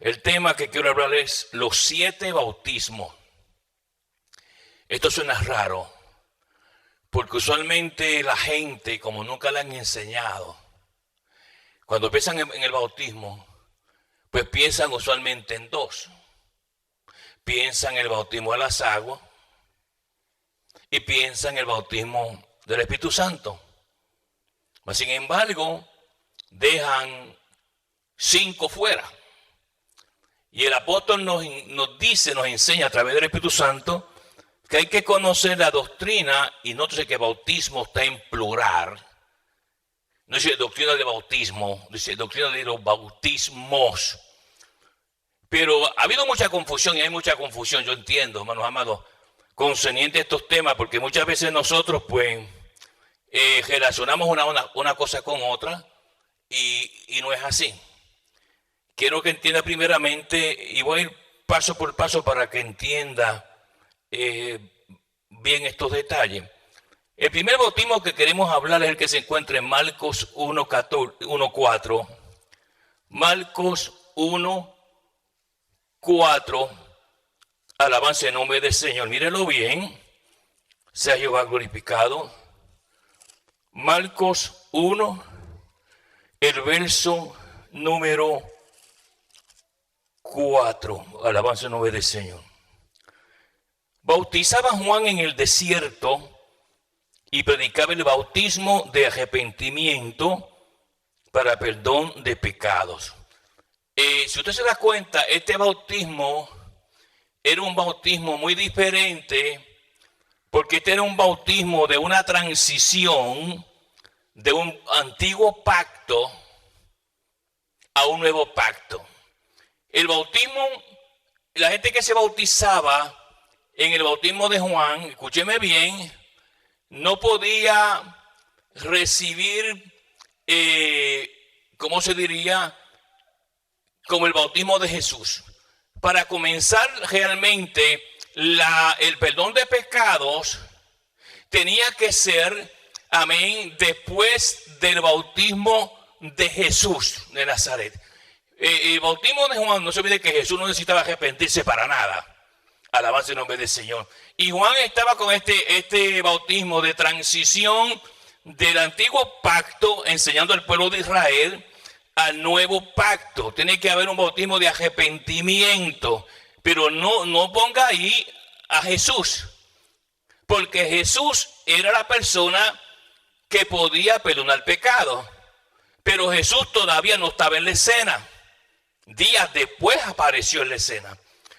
El tema que quiero hablar es los 7 bautismos. Esto suena raro, porque usualmente la gente, como nunca le han enseñado, cuando piensan en el bautismo, pues piensan usualmente en 2. Piensan en el bautismo de las aguas y piensan en el bautismo del Espíritu Santo. Mas, sin embargo, dejan 5 fuera. Y el apóstol nos enseña a través del Espíritu Santo que hay que conocer la doctrina, y nótese que bautismo está en plural. No dice doctrina de bautismo, dice doctrina de los bautismos. Pero ha habido mucha confusión, y hay mucha confusión, yo entiendo, hermanos amados, concerniente a estos temas, porque muchas veces nosotros pues relacionamos una cosa con otra y no es así. Quiero que entienda primeramente, y voy a ir paso por paso para que entienda bien estos detalles. El primer bautismo que queremos hablar es el que se encuentra en Marcos 1:4. Marcos 1:4. Alabanza en nombre del Señor. Mírenlo bien. Sea Jehová glorificado. Marcos 1, el verso número 4. Alabanza en nombre del Señor. Bautizaba Juan en el desierto y predicaba el bautismo de arrepentimiento para perdón de pecados. Si usted se da cuenta, este bautismo era un bautismo muy diferente, porque este era un bautismo de una transición de un antiguo pacto a un nuevo pacto. El bautismo, la gente que se bautizaba en el bautismo de Juan, escúcheme bien, no podía recibir, ¿cómo se diría? Como el bautismo de Jesús. Para comenzar realmente el perdón de pecados tenía que ser, amén, después del bautismo de Jesús de Nazaret. El bautismo de Juan, no se olvide que Jesús no necesitaba arrepentirse para nada. Alabanza en nombre del Señor. Y Juan estaba con este bautismo de transición del antiguo pacto, enseñando al pueblo de Israel al nuevo pacto. Tiene que haber un bautismo de arrepentimiento, pero no ponga ahí a Jesús, porque Jesús era la persona que podía perdonar pecado, pero Jesús todavía no estaba en la escena. Días después apareció en la escena.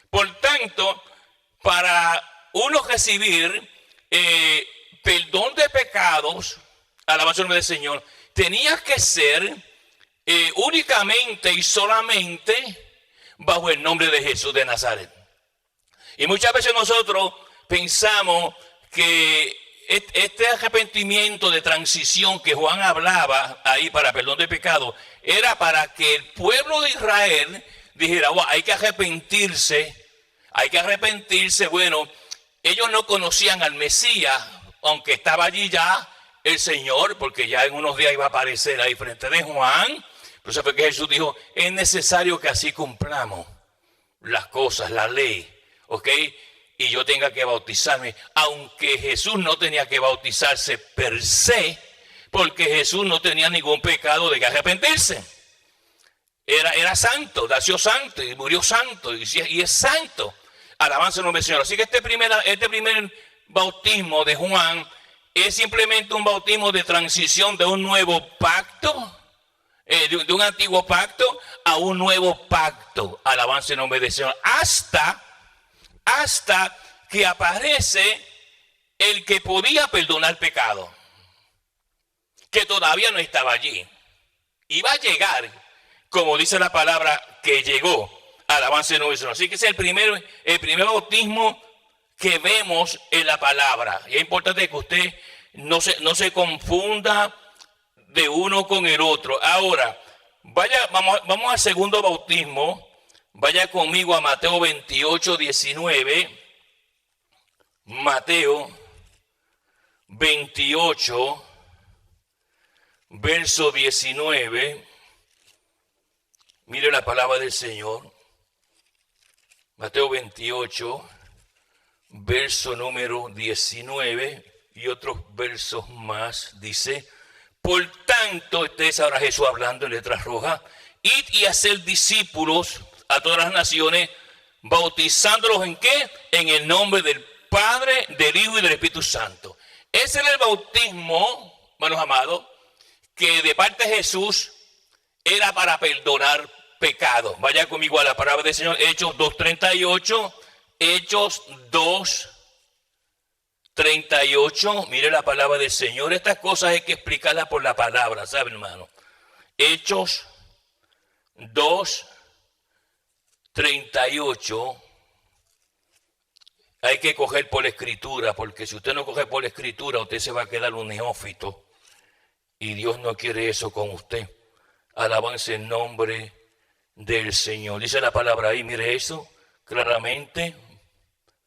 Por tanto, para uno recibir perdón de pecados, alabanza al nombre del Señor, tenía que ser únicamente y solamente bajo el nombre de Jesús de Nazaret. Y muchas veces nosotros pensamos que este arrepentimiento de transición que Juan hablaba ahí para perdón de pecado era para que el pueblo de Israel dijera, wow, hay que arrepentirse. Bueno, ellos no conocían al Mesías, aunque estaba allí ya el Señor, porque ya en unos días iba a aparecer ahí frente de Juan. Por eso fue que Jesús dijo, es necesario que así cumplamos las cosas, la ley, ¿ok? Y yo tenga que bautizarme, aunque Jesús no tenía que bautizarse per se, porque Jesús no tenía ningún pecado de que arrepentirse. Era santo, nació santo y murió santo, y es santo. Alabanza al nombre del Señor. Así que este primer bautismo de Juan es simplemente un bautismo de transición de un nuevo pacto, de un antiguo pacto a un nuevo pacto. Alabanza al nombre del Señor. Hasta que aparece el que podía perdonar pecado, que todavía no estaba allí. Iba a llegar, como dice la palabra, que llegó. Alabanza al nombre del Señor. Así que ese es el primer bautismo que vemos en la palabra. Y es importante que usted no se confunda de uno con el otro. Ahora, vamos al segundo bautismo. Vaya conmigo a Mateo 28:19. Mateo 28, verso 19. Mire la palabra del Señor. Mateo 28, verso número 19 y otros versos más, dice: por tanto, este es ahora Jesús hablando en letras rojas, id y hacer discípulos a todas las naciones, bautizándolos ¿en qué? En el nombre del Padre, del Hijo y del Espíritu Santo. Ese era el bautismo, hermanos amados, que de parte de Jesús era para perdonar pecados. Vaya conmigo a la palabra del Señor, Hechos 2:38, Hechos 2:38. Mire la palabra del Señor. Estas cosas hay que explicarlas por la palabra, ¿sabe, hermano? Hechos 2:38. Hay que coger por la escritura, porque si usted no coge por la escritura, usted se va a quedar un neófito. Y Dios no quiere eso con usted. Alabanza en nombre del Señor. Dice la palabra ahí, mire eso claramente.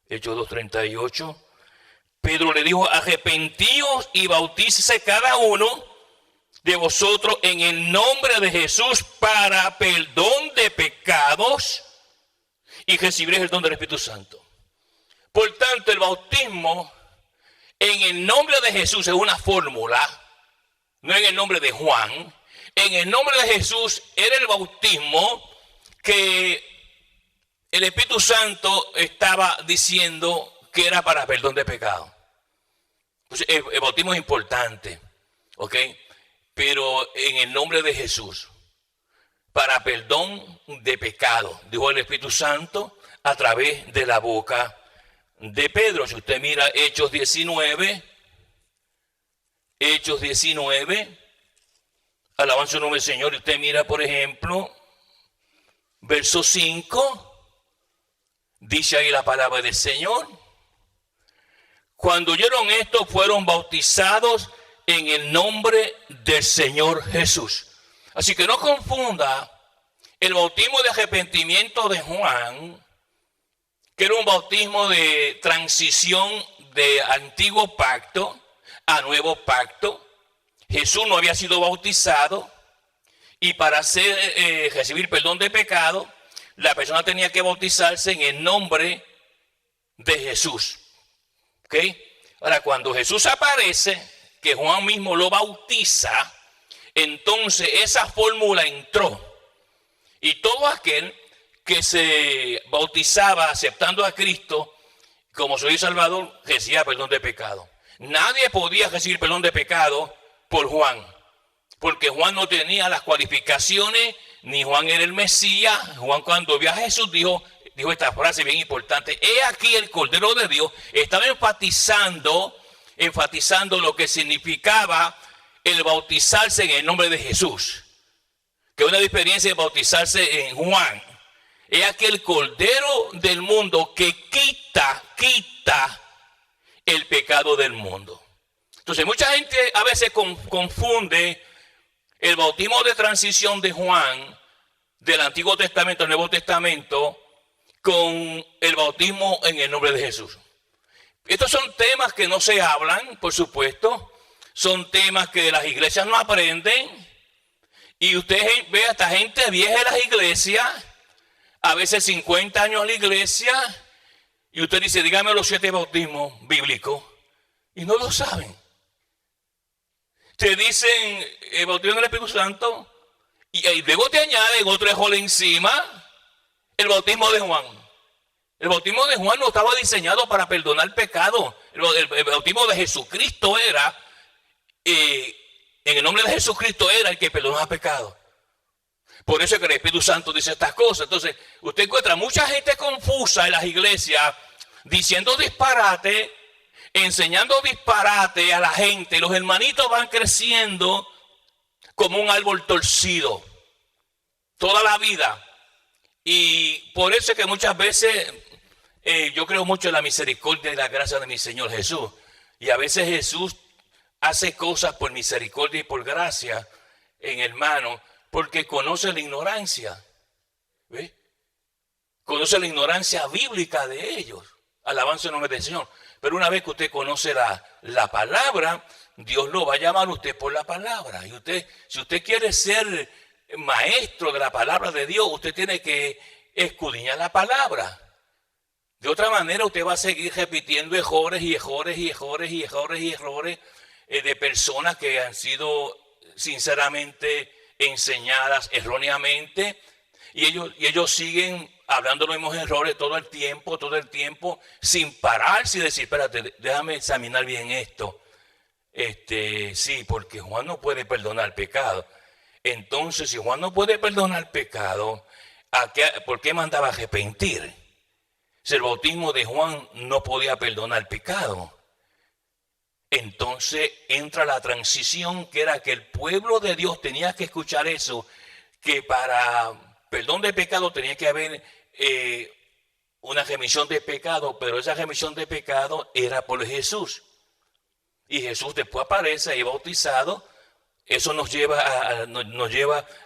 Hechos 2:38. Pedro le dijo: arrepentíos y bautícese cada uno de vosotros en el nombre de Jesús para perdón de pecados y recibiréis el don del Espíritu Santo. Por tanto, el bautismo en el nombre de Jesús es una fórmula, no en el nombre de Juan. En el nombre de Jesús era el bautismo que el Espíritu Santo estaba diciendo que era para perdón de pecado. Pues el bautismo es importante, ¿ok? Pero en el nombre de Jesús, para perdón de pecado, dijo el Espíritu Santo a través de la boca de Pedro. Si usted mira Hechos 19, alabanza el nombre del Señor, y usted mira, por ejemplo, verso 5, dice ahí la palabra del Señor: cuando oyeron esto, fueron bautizados en el nombre del Señor Jesús. Así que no confunda el bautismo de arrepentimiento de Juan, que era un bautismo de transición de antiguo pacto a nuevo pacto. Jesús no había sido bautizado, y para recibir perdón de pecado, la persona tenía que bautizarse en el nombre de Jesús. ¿Ok? Ahora, cuando Jesús aparece, que Juan mismo lo bautiza, entonces esa fórmula entró. Y todo aquel que se bautizaba aceptando a Cristo como su Salvador recibía perdón de pecado. Nadie podía recibir perdón de pecado por Juan, porque Juan no tenía las cualificaciones, ni Juan era el Mesías. Juan, cuando vio a Jesús, dijo esta frase bien importante: he aquí el Cordero de Dios. Estaba enfatizando lo que significaba el bautizarse en el nombre de Jesús, que es una diferencia de bautizarse en Juan. He aquí el Cordero del mundo que quita el pecado del mundo. Entonces mucha gente a veces confunde el bautismo de transición de Juan del Antiguo Testamento al Nuevo Testamento con el bautismo en el nombre de Jesús. Estos son temas que no se hablan, por supuesto. Son temas que las iglesias no aprenden. Y usted ve a esta gente vieja en las iglesias, a veces 50 años en la iglesia, y usted dice: dígame los 7 bautismos bíblicos, y no lo saben. Te dicen el bautismo del Espíritu Santo, y luego te añaden otro ejole encima, el bautismo de Juan. El bautismo de Juan no estaba diseñado para perdonar pecado. El bautismo de Jesucristo era, en el nombre de Jesucristo era el que perdonaba pecado. Por eso es que el Espíritu Santo dice estas cosas. Entonces, usted encuentra mucha gente confusa en las iglesias, diciendo disparate, enseñando disparate a la gente. Los hermanitos van creciendo como un árbol torcido toda la vida. Y por eso es que muchas veces yo creo mucho en la misericordia y la gracia de mi Señor Jesús. Y a veces Jesús hace cosas por misericordia y por gracia en hermano, porque conoce la ignorancia. ¿Ve? Conoce la ignorancia bíblica de ellos. Alabanza en nombre del Señor. Pero una vez que usted conoce la palabra, Dios lo va a llamar a usted por la palabra. Y usted, si usted quiere ser maestro de la palabra de Dios, usted tiene que escudriñar la palabra. De otra manera, usted va a seguir repitiendo errores y errores y errores y errores y errores de personas que han sido sinceramente enseñadas erróneamente, y ellos siguen hablando los mismos errores todo el tiempo, sin pararse y decir, espérate, déjame examinar bien esto. Sí, porque Juan no puede perdonar pecado. Entonces, si Juan no puede perdonar pecado, ¿por qué mandaba a arrepentir? Si el bautismo de Juan no podía perdonar pecado. Entonces entra la transición, que era que el pueblo de Dios tenía que escuchar eso, que para perdón de pecado tenía que haber una remisión de pecado, pero esa remisión de pecado era por Jesús. Y Jesús después aparece ahí bautizado. Eso nos lleva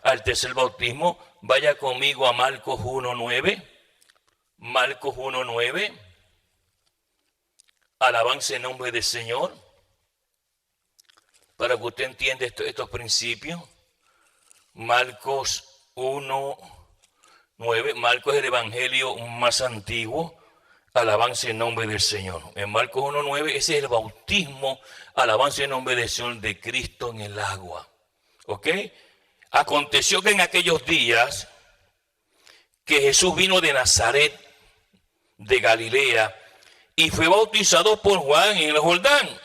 al tercer bautismo. Vaya conmigo a Marcos 1:9. Marcos 1:9. Alabanza en nombre del Señor. Para que usted entienda estos principios. Marcos 1:9. Marcos es el evangelio más antiguo. Alabanza en nombre del Señor. En Marcos 1:9, ese es el bautismo, alabanza en nombre del Señor, de Cristo en el agua. ¿Ok? Aconteció que en aquellos días que Jesús vino de Nazaret, de Galilea, y fue bautizado por Juan en el Jordán.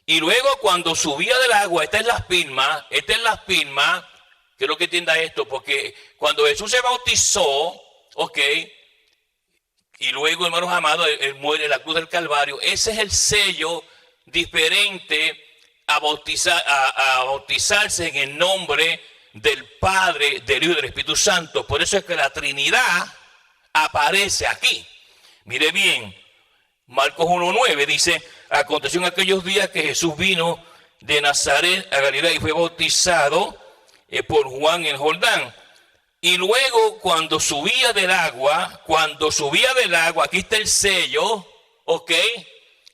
Y luego cuando subía del agua, esta es la firma, quiero que entienda esto, porque cuando Jesús se bautizó, ok, y luego, hermanos amados, él muere en la cruz del Calvario. Ese es el sello diferente a bautizarse en el nombre del Padre, del Hijo y del Espíritu Santo. Por eso es que la Trinidad aparece aquí. Mire bien, Marcos 1:9 dice, aconteció en aquellos días que Jesús vino de Nazaret a Galilea y fue bautizado por Juan en el Jordán. Y luego cuando subía del agua, aquí está el sello, ¿ok?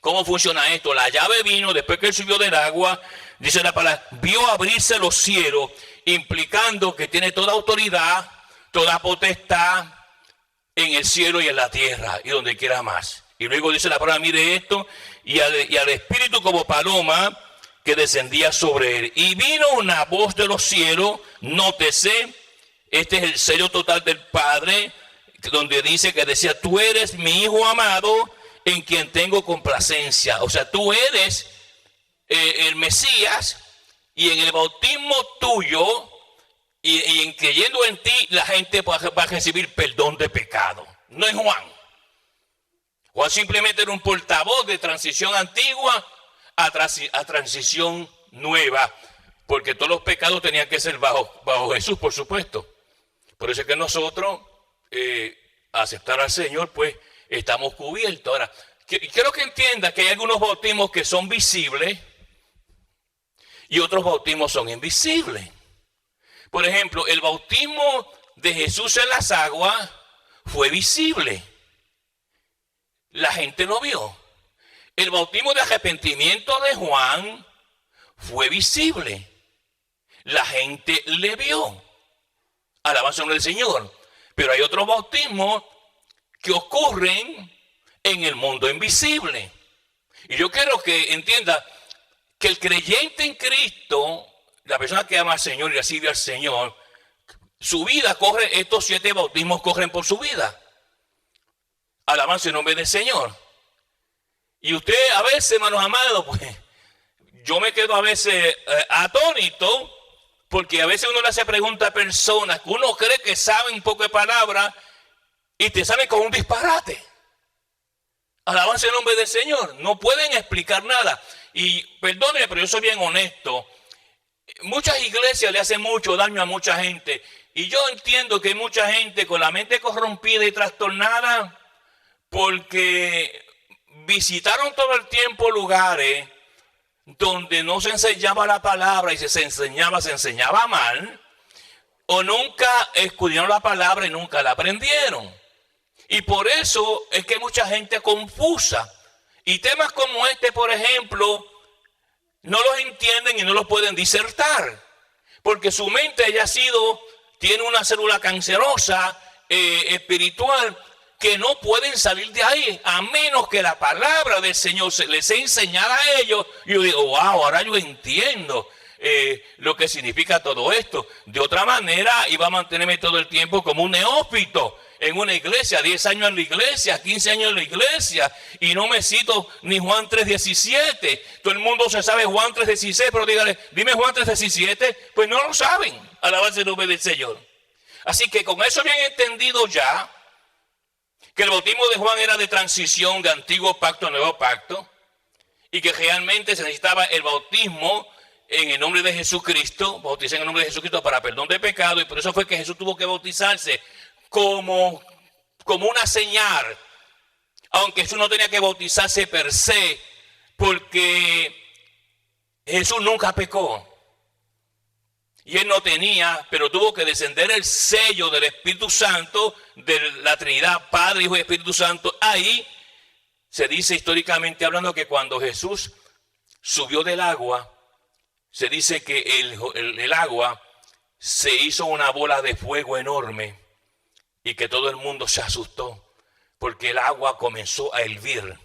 ¿Cómo funciona esto? La llave vino, después que él subió del agua, dice la palabra, vio abrirse los cielos, implicando que tiene toda autoridad, toda potestad en el cielo y en la tierra, y donde quiera más. Y luego dice la palabra, mire esto, y al Espíritu como paloma que descendía sobre él. Y vino una voz de los cielos, nótese, este es el sello total del Padre, donde dice que decía, tú eres mi Hijo amado, en quien tengo complacencia. O sea, tú eres el Mesías, y en el bautismo tuyo, y en creyendo en ti, la gente va a recibir perdón de pecado. No es Juan. Juan simplemente era un portavoz de transición antigua a transición nueva, porque todos los pecados tenían que ser bajo Jesús, por supuesto. Por eso es que nosotros, aceptar al Señor, pues estamos cubiertos. Ahora, quiero que entienda que hay algunos bautismos que son visibles y otros bautismos son invisibles. Por ejemplo, el bautismo de Jesús en las aguas fue visible. La gente lo vio. El bautismo de arrepentimiento de Juan fue visible. La gente le vio. Alabanza del Señor. Pero hay otros bautismos que ocurren en el mundo invisible. Y yo quiero que entienda que el creyente en Cristo, la persona que ama al Señor y recibe al Señor, su vida corre, estos 7 bautismos corren por su vida. Alabanza en nombre del Señor. Y usted a veces, hermanos amados, pues yo me quedo a veces atónito, porque a veces uno le hace preguntas a personas que uno cree que saben un poco de palabras y te salen con un disparate. Alabanza en nombre del Señor. No pueden explicar nada. Y perdónenme, pero yo soy bien honesto. Muchas iglesias le hacen mucho daño a mucha gente. Y yo entiendo que hay mucha gente con la mente corrompida y trastornada porque visitaron todo el tiempo lugares donde no se enseñaba la palabra y se enseñaba mal, o nunca escudieron la palabra y nunca la aprendieron. Y por eso es que hay mucha gente confusa. Y temas como este, por ejemplo, no los entienden y no los pueden disertar, porque su mente tiene una célula cancerosa espiritual, que no pueden salir de ahí a menos que la palabra del Señor se les enseñara a ellos. Y yo digo, wow, ahora yo entiendo lo que significa todo esto. De otra manera, iba a mantenerme todo el tiempo como un neófito en una iglesia, 10 años en la iglesia, 15 años en la iglesia, y no me cito ni Juan 3:17. Todo el mundo se sabe Juan 3:16, pero dígale, dime Juan 3:17, pues no lo saben. Alabanza el nombre del Señor. Así que con eso bien entendido ya, que el bautismo de Juan era de transición de antiguo pacto a nuevo pacto, y que realmente se necesitaba el bautismo en el nombre de Jesucristo, bautizar en el nombre de Jesucristo para perdón de pecado, y por eso fue que Jesús tuvo que bautizarse como una señal, aunque Jesús no tenía que bautizarse per se, porque Jesús nunca pecó. Y él no tenía, pero tuvo que descender el sello del Espíritu Santo, de la Trinidad, Padre, Hijo y Espíritu Santo. Ahí se dice históricamente hablando que cuando Jesús subió del agua, se dice que el agua se hizo una bola de fuego enorme y que todo el mundo se asustó porque el agua comenzó a hervir,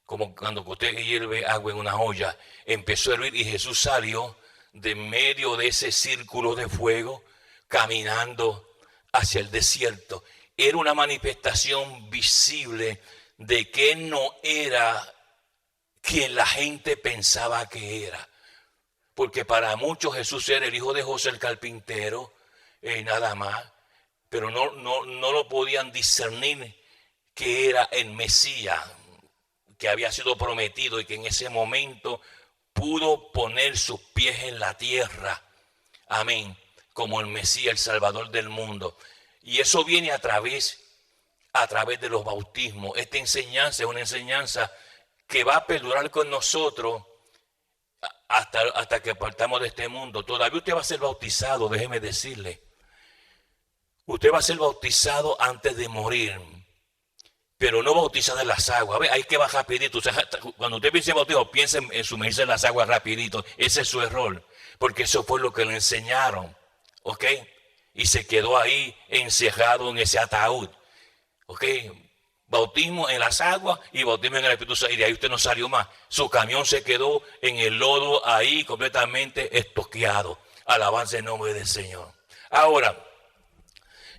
como cuando usted hierve agua en una olla. Empezó a hervir y Jesús salió de medio de ese círculo de fuego caminando hacia el desierto. Era una manifestación visible de que no era quien la gente pensaba que era. Porque para muchos Jesús era el hijo de José el carpintero, nada más. Pero no lo podían discernir que era el Mesías, que había sido prometido y que en ese momento pudo poner sus pies en la tierra. Amén. Como el Mesías, el Salvador del mundo. Y eso viene a través de los bautismos. Esta enseñanza es una enseñanza que va a perdurar con nosotros hasta que partamos de este mundo. Todavía usted va a ser bautizado, déjeme decirle. Usted va a ser bautizado antes de morir, pero no bautizado en las aguas. A ver, hay que bajar rapidito. O sea, cuando usted piense en bautismo, piense en sumergirse en las aguas rapidito. Ese es su error, porque eso fue lo que le enseñaron, ¿ok? Y se quedó ahí encerrado en ese ataúd, ¿ok? Bautismo en las aguas y bautismo en el Espíritu Santo. Y de ahí usted no salió más. Su camión se quedó en el lodo ahí completamente estoqueado. Alabanza el nombre del Señor. Ahora,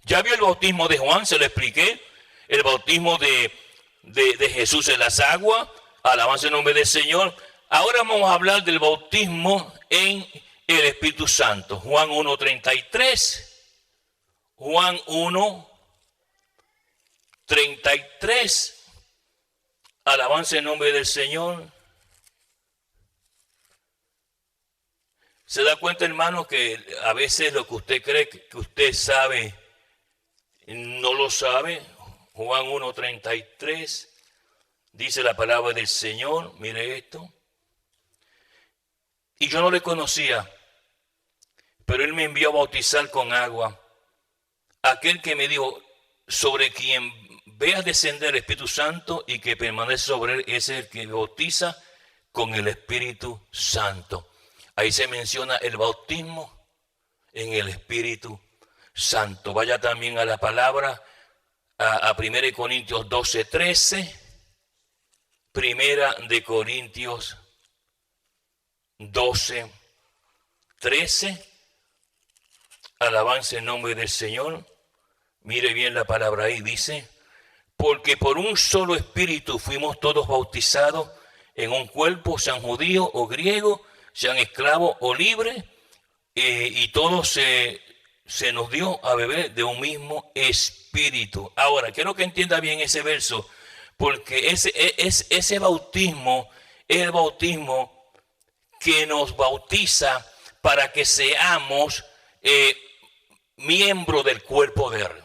ya vio el bautismo de Juan, se lo expliqué. El bautismo de Jesús en las aguas. Alabanza el nombre del Señor. Ahora vamos a hablar del bautismo en el Espíritu Santo. Juan 1:33. Juan 1:33. Alabanza el nombre del Señor. ¿Se da cuenta, hermano, que a veces lo que usted cree que usted sabe, no lo sabe? Juan 1:33 dice la palabra del Señor. Mire esto. Y yo no le conocía, pero él me envió a bautizar con agua. Aquel que me dijo, sobre quien veas descender el Espíritu Santo y que permanece sobre él, es el que bautiza con el Espíritu Santo. Ahí se menciona el bautismo en el Espíritu Santo. Vaya también a la palabra, a 1 Corintios 12:13. 1 Corintios 12:13. Alabanza el nombre del Señor. Mire bien la palabra ahí, dice, porque por un solo espíritu fuimos todos bautizados en un cuerpo, sean judíos o griegos, sean esclavos o libres, y todos se nos dio a beber de un mismo espíritu. Ahora, quiero que entienda bien ese verso, porque ese bautismo es el bautismo que nos bautiza para que seamos miembros del cuerpo de él.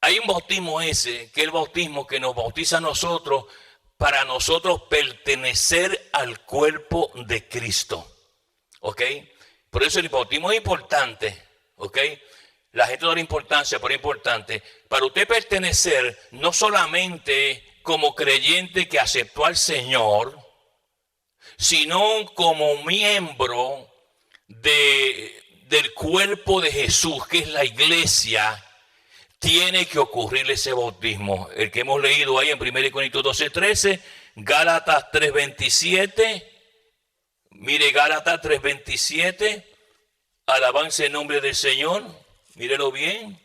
Hay un bautismo ese, que es el bautismo que nos bautiza a nosotros para nosotros pertenecer al cuerpo de Cristo. ¿Ok? Por eso el bautismo es importante. ¿Ok? La gente no da importancia, pero es importante. Para usted pertenecer, no solamente como creyente que aceptó al Señor, sino como miembro del cuerpo de Jesús, que es la iglesia. tiene que ocurrir ese bautismo. El que hemos leído ahí en 1 Corintios 12:13, Gálatas 3:27. Mire Gálatas 3:27. Alabanza en nombre del Señor. Mírelo bien.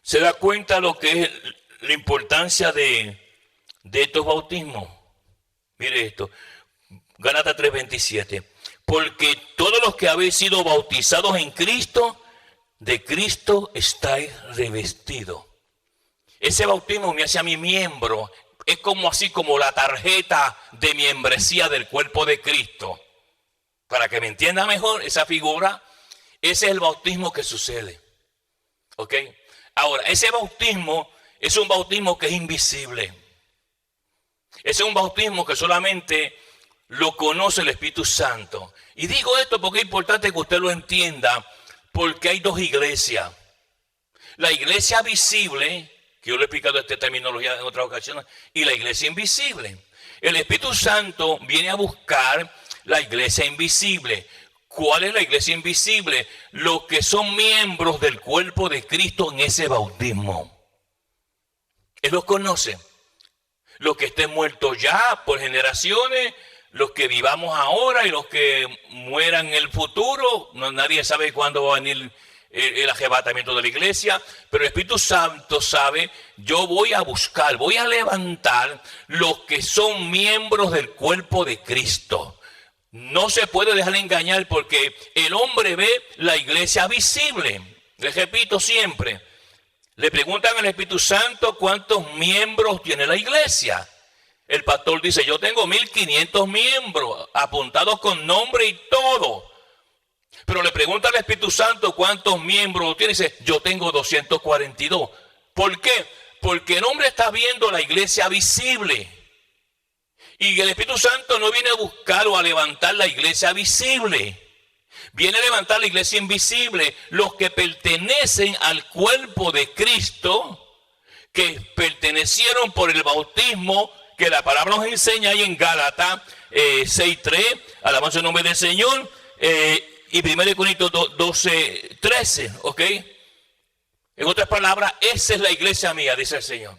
¿Se da cuenta lo que es la importancia de estos bautismos? Mire esto. Gálatas 3:27. Porque todos los que habéis sido bautizados en Cristo, de Cristo estáis revestidos. Ese bautismo me hace a mí miembro. Es como así como la tarjeta de membresía del cuerpo de Cristo. Para que me entienda mejor esa figura, ese es el bautismo que sucede. ¿Ok? Ahora, ese bautismo es un bautismo que es invisible. Ese es un bautismo que solamente lo conoce el Espíritu Santo. Y digo esto porque es importante que usted lo entienda, porque hay dos iglesias. La iglesia visible, que yo le he explicado esta terminología en otras ocasiones, y la iglesia invisible. El Espíritu Santo viene a buscar la iglesia invisible. ¿Cuál es la iglesia invisible? Los que son miembros del cuerpo de Cristo en ese bautismo. Él los conoce. Los que estén muertos ya por generaciones, los que vivamos ahora y los que mueran en el futuro. No, nadie sabe cuándo va a venir el arrebatamiento de la iglesia, pero el Espíritu Santo sabe. Yo voy a buscar, voy a levantar los que son miembros del cuerpo de Cristo. No se puede dejar engañar porque el hombre ve la iglesia visible. Les repito siempre, le preguntan al Espíritu Santo cuántos miembros tiene la iglesia. El pastor dice, yo tengo 1500 miembros apuntados con nombre y todo. Pero le pregunta al Espíritu Santo cuántos miembros tiene. Dice, yo tengo 242. ¿Por qué? Porque el hombre está viendo la iglesia visible. Y el Espíritu Santo no viene a buscar o a levantar la iglesia visible. Viene a levantar la iglesia invisible. Los que pertenecen al cuerpo de Cristo, que pertenecieron por el bautismo, que la palabra nos enseña ahí en Gálatas 6:3, alabanza en nombre del Señor, y 1 Corintios 12:13, ¿ok? En otras palabras, esa es la iglesia mía, dice el Señor.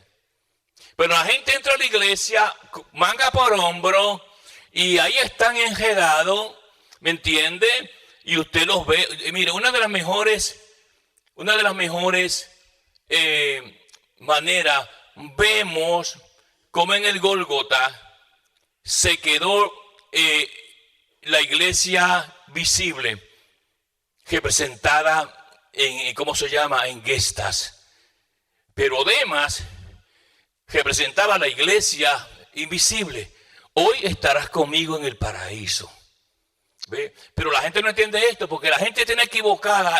Pero la gente entra a la iglesia, manga por hombro, y ahí están enredados, ¿me entiende? Y usted los ve. Mire, una de las mejores maneras, vemos como en el Gólgota se quedó la iglesia visible, representada en, ¿cómo se llama? En gestas. Pero Demas representaba la iglesia invisible. Hoy estarás conmigo en el paraíso. ¿Ve? Pero la gente no entiende esto, porque la gente tiene equivocada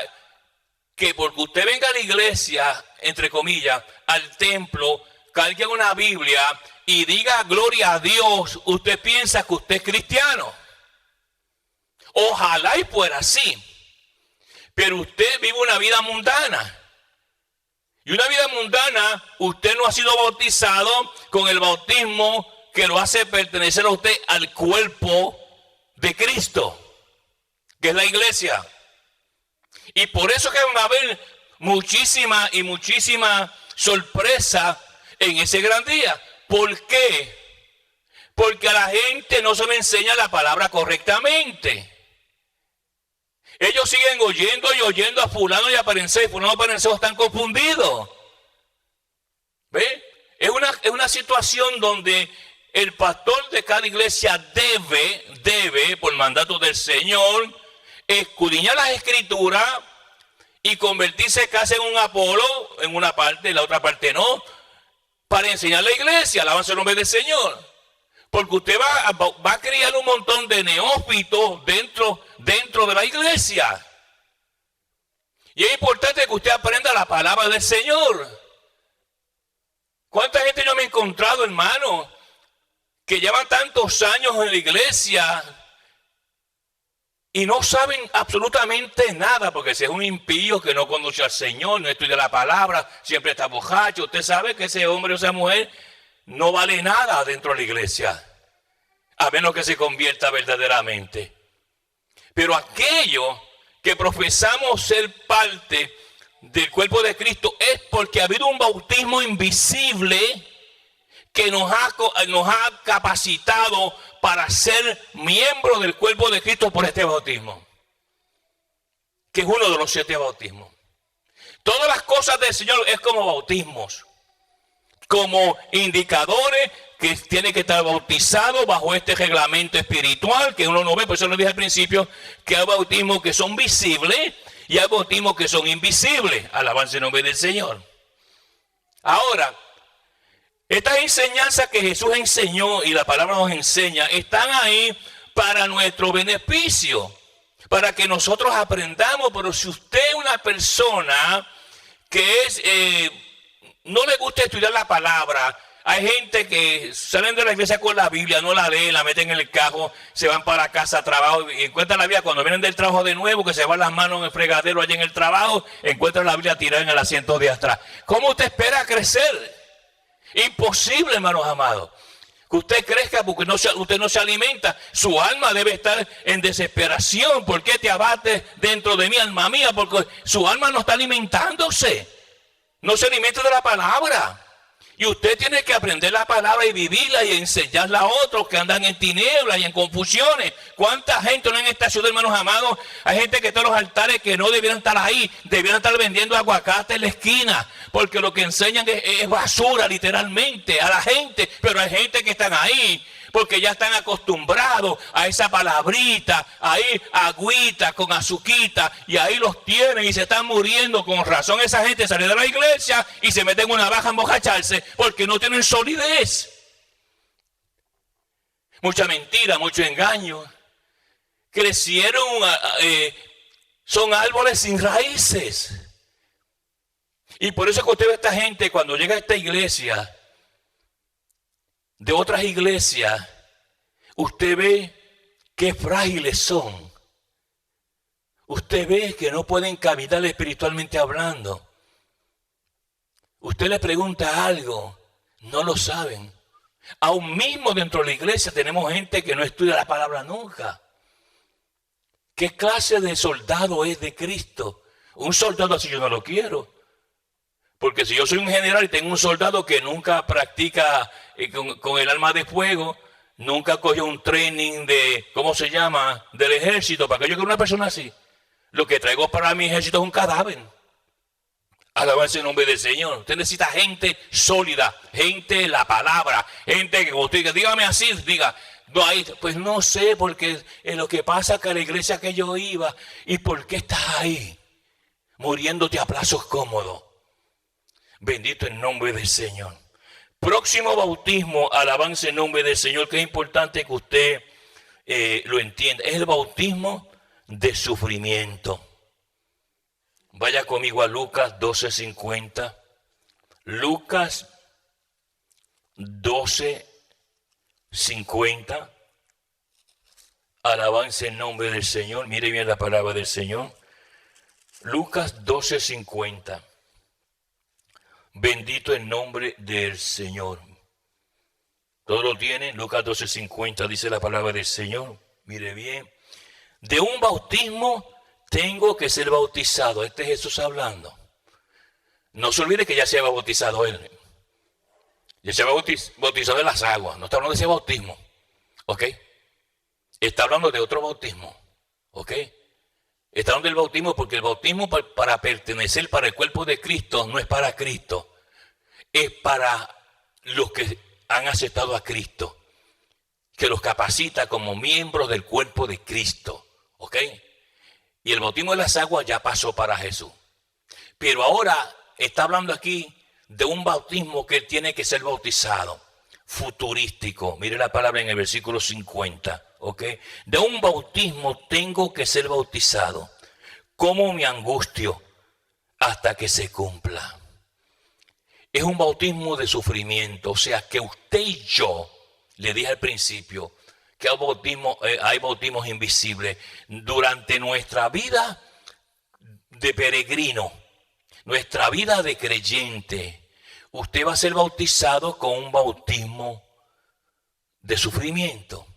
que porque usted venga a la iglesia, entre comillas, al templo, cargue una Biblia y diga gloria a Dios, usted piensa que usted es cristiano. Ojalá y fuera así. Pero usted vive una vida mundana. Y una vida mundana, usted no ha sido bautizado con el bautismo que lo hace pertenecer a usted al cuerpo de Cristo, que es la iglesia. Y por eso que van a haber muchísima sorpresa en ese gran día. ¿Por qué? Porque a la gente no se le enseña la palabra correctamente. Ellos siguen oyendo y oyendo a fulano y a perenceo. Fulano y perenceo están confundidos. ¿Ve? Es una situación donde el pastor de cada iglesia debe, por mandato del Señor, escudriñar las escrituras y convertirse casi en un Apolo, en una parte, en la otra parte no, para enseñar a la iglesia, alabanza el nombre del Señor. Porque usted va a crear un montón de neófitos dentro de la iglesia. Y es importante que usted aprenda la palabra del Señor. ¿Cuánta gente yo me he encontrado, hermano, que llevan tantos años en la iglesia y no saben absolutamente nada? Porque si es un impío que no conoce al Señor, no estudia la palabra, siempre está borracho, usted sabe que ese hombre o esa mujer no vale nada dentro de la iglesia, a menos que se convierta verdaderamente. Pero aquellos que profesamos ser parte del cuerpo de Cristo es porque ha habido un bautismo invisible que nos ha capacitado para ser miembros del cuerpo de Cristo por este bautismo, que es uno de los 7 bautismos. Todas las cosas del Señor es como bautismos, como indicadores que tiene que estar bautizado bajo este reglamento espiritual que uno no ve. Por eso lo dije al principio, que hay bautismos que son visibles y hay bautismos que son invisibles. Alabanza en nombre del Señor. Ahora, estas enseñanzas que Jesús enseñó y la palabra nos enseña están ahí para nuestro beneficio, para que nosotros aprendamos. Pero si usted es una persona que no le gusta estudiar la palabra, hay gente que salen de la iglesia con la Biblia, no la leen, la meten en el carro, se van para casa a trabajo y encuentran la Biblia. Cuando vienen del trabajo de nuevo, que se van las manos en el fregadero allá en el trabajo, encuentran la Biblia tirada en el asiento de atrás. ¿Cómo usted espera crecer? Imposible, hermanos amados. Que usted crezca porque usted no se alimenta. Su alma debe estar en desesperación. ¿Por qué te abates dentro de mí, alma mía? Porque su alma no está alimentándose. No se alimenta de la palabra. Y usted tiene que aprender la palabra y vivirla y enseñarla a otros que andan en tinieblas y en confusiones. ¿Cuánta gente no en esta ciudad, hermanos amados? Hay gente que está en los altares que no debieran estar ahí. Debieran estar vendiendo aguacate en la esquina. Porque lo que enseñan es basura, literalmente, a la gente. Pero hay gente que están ahí porque ya están acostumbrados a esa palabrita, ahí agüita con azuquita, y ahí los tienen y se están muriendo. Con razón esa gente sale de la iglesia y se mete en una baja a embojacharse porque no tienen solidez. Mucha mentira, mucho engaño. Crecieron, son árboles sin raíces. Y por eso es que usted ve a esta gente cuando llega a esta iglesia, de otras iglesias, usted ve qué frágiles son. Usted ve que no pueden caminar espiritualmente hablando. Usted le pregunta algo, no lo saben. Aún mismo dentro de la iglesia tenemos gente que no estudia la palabra nunca. ¿Qué clase de soldado es de Cristo? Un soldado así yo no lo quiero. Porque si yo soy un general y tengo un soldado que nunca practica con el arma de fuego, nunca cogió un training de, ¿cómo se llama?, del ejército, para que yo quiera una persona así. Lo que traigo para mi ejército es un cadáver. Alabanza en nombre del Señor. Usted necesita gente sólida, gente de la palabra, gente que usted diga, dígame así, diga, no, ahí, pues no sé, porque lo que pasa es que a la iglesia que yo iba, ¿y por qué estás ahí? Muriéndote a plazos cómodos. Bendito el nombre del Señor. Próximo bautismo, alabanza en nombre del Señor, que es importante que usted lo entienda. Es el bautismo de sufrimiento. Vaya conmigo a Lucas 12:50. Lucas 12:50. Alabanza en nombre del Señor. Mire bien la palabra del Señor. Lucas 12:50. Bendito el nombre del Señor. ¿Todo lo tienen? Lucas 12:50 dice la palabra del Señor. Mire bien. De un bautismo tengo que ser bautizado. Este es Jesús hablando. No se olvide que ya se había bautizado él. Ya se había bautizado en las aguas. No está hablando de ese bautismo. ¿Ok? Está hablando de otro bautismo. ¿Ok? Está hablando del bautismo porque el bautismo para pertenecer para el cuerpo de Cristo no es para Cristo. Es para los que han aceptado a Cristo. Que los capacita como miembros del cuerpo de Cristo. ¿Ok? Y el bautismo de las aguas ya pasó para Jesús. Pero ahora está hablando aquí de un bautismo que tiene que ser bautizado. Futurístico. Mire la palabra en el versículo 50. ¿Ok? De un bautismo tengo que ser bautizado. ¿Cómo me angustio hasta que se cumpla? Es un bautismo de sufrimiento. O sea que usted y yo, le dije al principio, que hay bautismos invisibles. Durante nuestra vida de peregrino, nuestra vida de creyente, usted va a ser bautizado con un bautismo de sufrimiento.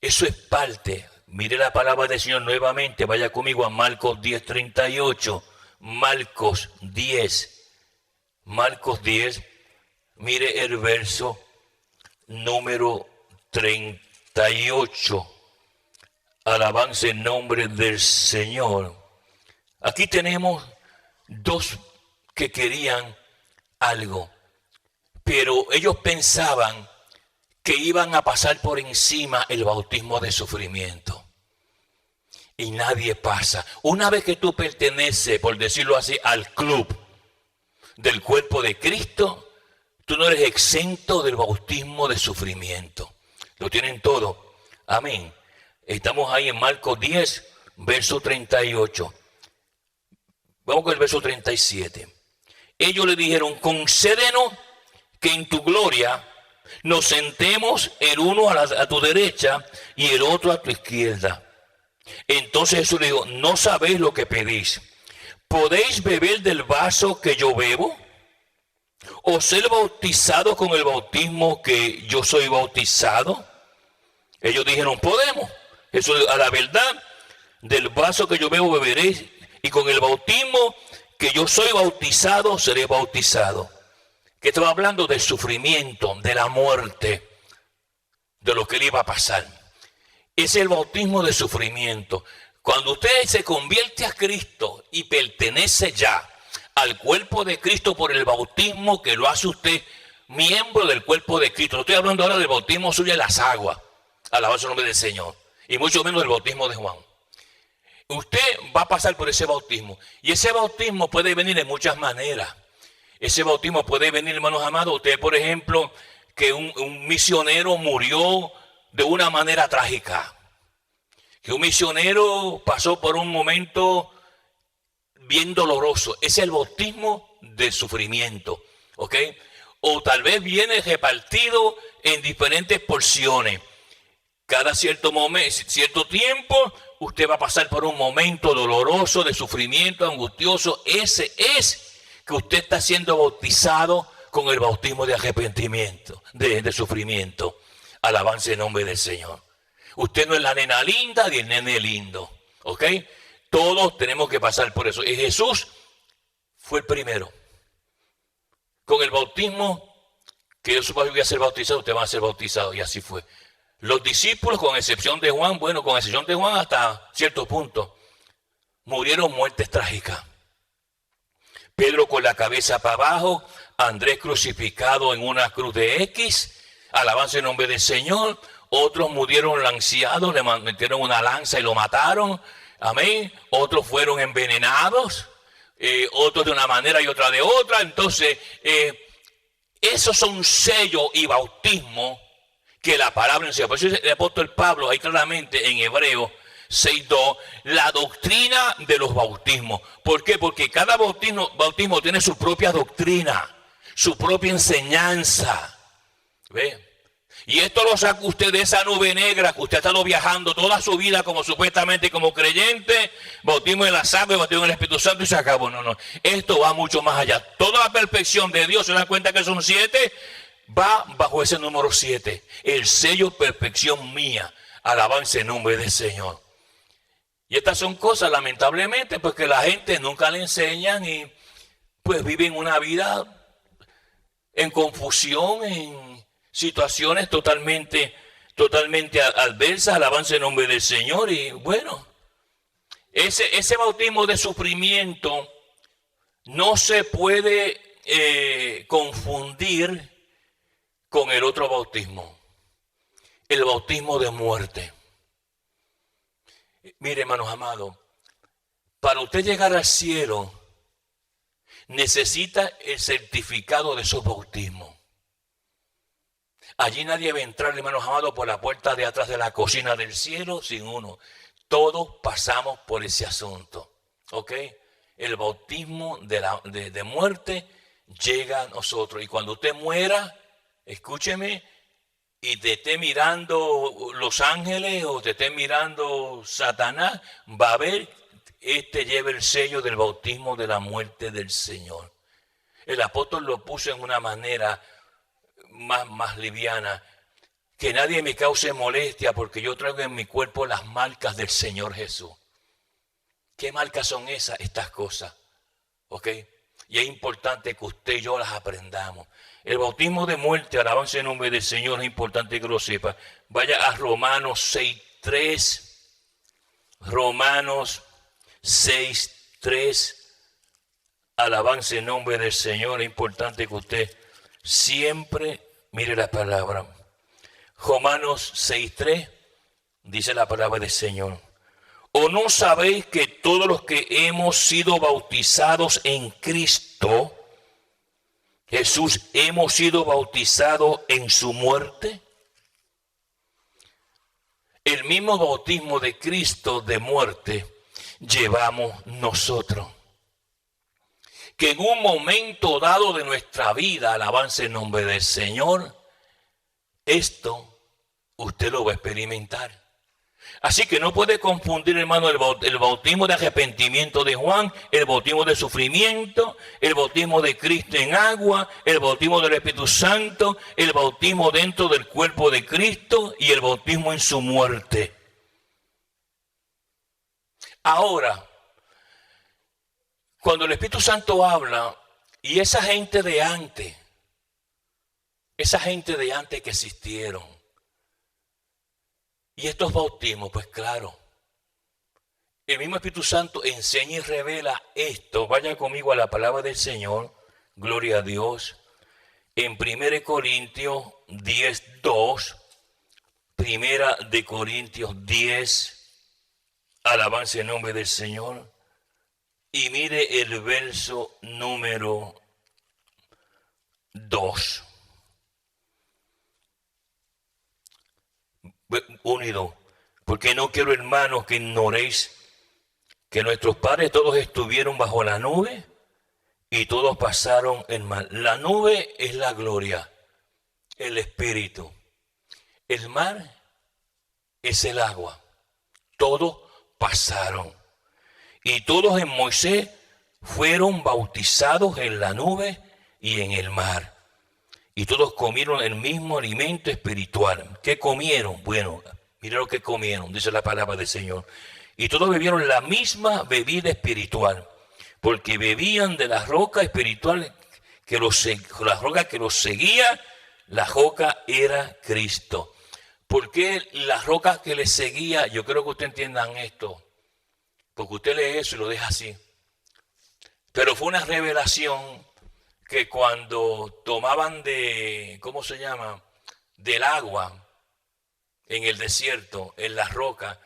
Eso es parte, Mire la palabra del Señor nuevamente. Vaya conmigo a Marcos 10:38. Marcos 10. Marcos 10. Mire el verso número 38. Alabanza en nombre del Señor. Aquí tenemos dos que querían algo, pero ellos pensaban que iban a pasar por encima el bautismo de sufrimiento. Y nadie pasa. Una vez que tú perteneces, por decirlo así, al club del cuerpo de Cristo, tú no eres exento del bautismo de sufrimiento. Lo tienen todo. Amén. Estamos ahí en Marcos 10, verso 38. Vamos con el verso 37. Ellos le dijeron, concédenos que en tu gloria nos sentemos el uno a tu derecha y el otro a tu izquierda. Entonces Jesús le dijo, no sabéis lo que pedís. ¿Podéis beber del vaso que yo bebo? ¿O ser bautizado con el bautismo que yo soy bautizado? Ellos dijeron, podemos. Eso, a la verdad, del vaso que yo bebo beberéis, y con el bautismo que yo soy bautizado, seré bautizado. Que estaba hablando del sufrimiento, de la muerte, de lo que le iba a pasar. Es el bautismo de sufrimiento. Cuando usted se convierte a Cristo y pertenece ya al cuerpo de Cristo por el bautismo que lo hace usted miembro del cuerpo de Cristo. No estoy hablando ahora del bautismo suyo en las aguas, alabanza el nombre del Señor, y mucho menos del bautismo de Juan. Usted va a pasar por ese bautismo, y ese bautismo puede venir de muchas maneras. Ese bautismo puede venir, hermanos amados, usted, por ejemplo, que un misionero murió de una manera trágica, que un misionero pasó por un momento bien doloroso. Es el bautismo de sufrimiento, ¿ok? O tal vez viene repartido en diferentes porciones. Cada cierto momento, cierto tiempo, usted va a pasar por un momento doloroso, de sufrimiento, angustioso. Ese es que usted está siendo bautizado con el bautismo de arrepentimiento, de sufrimiento. Alabanza en nombre del Señor. Usted no es la nena linda ni el nene lindo, ¿ok? Todos tenemos que pasar por eso. Y Jesús fue el primero. Con el bautismo que yo supongo que voy a ser bautizado, usted va a ser bautizado. Y así fue. Los discípulos, con excepción de Juan, bueno, con excepción de Juan hasta cierto punto, murieron muertes trágicas. Pedro con la cabeza para abajo, Andrés crucificado en una cruz de X, alabanza en nombre del Señor. Otros murieron lanciados, le metieron una lanza y lo mataron. Amén. Otros fueron envenenados, otros de una manera y otra de otra. Entonces, esos son sellos y bautismo que la palabra enseña. Por eso el apóstol Pablo, ahí claramente en Hebreo 6:2, la doctrina de los bautismos. ¿Por qué? Porque cada bautismo tiene su propia doctrina, su propia enseñanza. ¿Ve? Y esto lo saca usted de esa nube negra que usted ha estado viajando toda su vida como supuestamente como creyente, bautismo en la sangre, bautismo en el Espíritu Santo y se acabó. No. Esto va mucho más allá. Toda la perfección de Dios, se dan cuenta que son 7, va bajo ese número 7. El sello perfección mía. Alabanza en nombre del Señor. Y estas son cosas, lamentablemente, porque la gente nunca le enseñan y pues viven una vida en confusión, en situaciones totalmente adversas. Alabanza en nombre del Señor. Y bueno, ese bautismo de sufrimiento no se puede confundir con el otro bautismo, el bautismo de muerte. Mire, hermanos amados, para usted llegar al cielo necesita el certificado de esos bautismos. Allí nadie va a entrar, hermanos amados, por la puerta de atrás de la cocina del cielo sin uno. Todos pasamos por ese asunto, ¿ok? El bautismo de muerte llega a nosotros. Y cuando usted muera, escúcheme, y te esté mirando los ángeles o te esté mirando Satanás, va a ver, lleva el sello del bautismo de la muerte del Señor. El apóstol lo puso en una manera más liviana, que nadie me cause molestia porque yo traigo en mi cuerpo las marcas del Señor Jesús. ¿Qué marcas son esas? Estas cosas. ¿Ok? Y es importante que usted y yo las aprendamos. El bautismo de muerte, alabanza en nombre del Señor, es importante que lo sepa. Vaya a Romanos 6:3. Romanos 6:3. Alabanza en nombre del Señor. Es importante que usted siempre mire la palabra. Romanos 6:3 dice la palabra del Señor. ¿O no sabéis que todos los que hemos sido bautizados en Cristo Jesús hemos sido bautizados en su muerte? El mismo bautismo de Cristo de muerte llevamos nosotros. Que en un momento dado de nuestra vida, alabanza en nombre del Señor, esto usted lo va a experimentar. Así que no puede confundir, hermano, el bautismo de arrepentimiento de Juan, el bautismo de sufrimiento, el bautismo de Cristo en agua, el bautismo del Espíritu Santo, el bautismo dentro del cuerpo de Cristo y el bautismo en su muerte. Ahora, cuando el Espíritu Santo habla, y esa gente de antes que existieron, y estos bautismos, pues claro, el mismo Espíritu Santo enseña y revela esto. Vaya conmigo a la palabra del Señor, gloria a Dios, en 1 Corintios 10:2, 1 Corintios 10, alabanza en nombre del Señor, y mire el verso número 2. 1 y 2. Porque no quiero, hermanos, que ignoréis que nuestros padres todos estuvieron bajo la nube y todos pasaron el mar. La nube es la gloria, el espíritu. El mar es el agua. Todos pasaron. Y todos en Moisés fueron bautizados en la nube y en el mar. Y todos comieron el mismo alimento espiritual. ¿Qué comieron? Bueno, mira lo que comieron, dice la palabra del Señor. Y todos bebieron la misma bebida espiritual, porque bebían de la roca espiritual la roca que los seguía. La roca era Cristo. ¿Por qué la roca que les seguía? Yo creo que ustedes entiendan esto, porque usted lee eso y lo deja así. Pero fue una revelación que cuando tomaban ¿cómo se llama? Del agua en el desierto, en las rocas,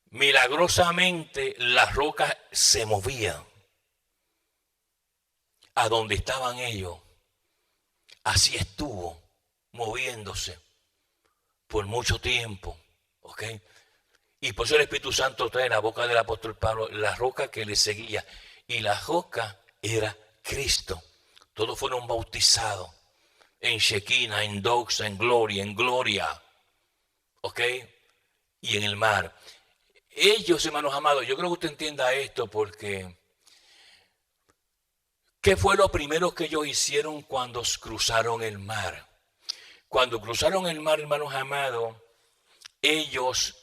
milagrosamente las rocas se movían a donde estaban ellos. Así estuvo moviéndose por mucho tiempo, ¿ok? Y por eso el Espíritu Santo trae en la boca del apóstol Pablo la roca que le seguía, y la roca era Cristo. Todos fueron bautizados en Shekinah, en Doxa, en gloria, ¿ok? Y en el mar. Ellos, hermanos amados, yo creo que usted entienda esto, porque ¿qué fue lo primero que ellos hicieron cuando cruzaron el mar? Cuando cruzaron el mar, hermanos amados, ellos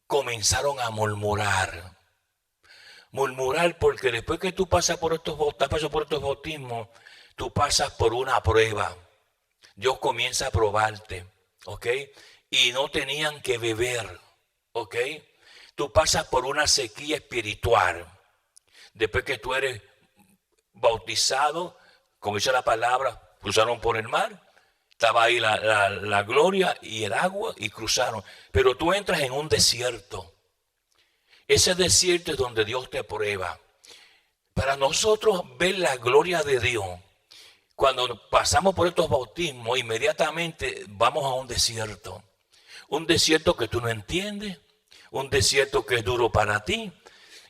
comenzaron a murmurar. Murmurar porque después que tú pasas por estos bautismos, tú pasas por una prueba. Dios comienza a probarte, ¿ok? Y no tenían que beber, ¿ok? Tú pasas por una sequía espiritual. Después que tú eres bautizado, como dice la palabra, cruzaron por el mar. Estaba ahí la gloria y el agua y cruzaron. Pero tú entras en un desierto. Ese desierto es donde Dios te prueba. Para nosotros ver la gloria de Dios, cuando pasamos por estos bautismos, inmediatamente vamos a un desierto. Un desierto que tú no entiendes, un desierto que es duro para ti.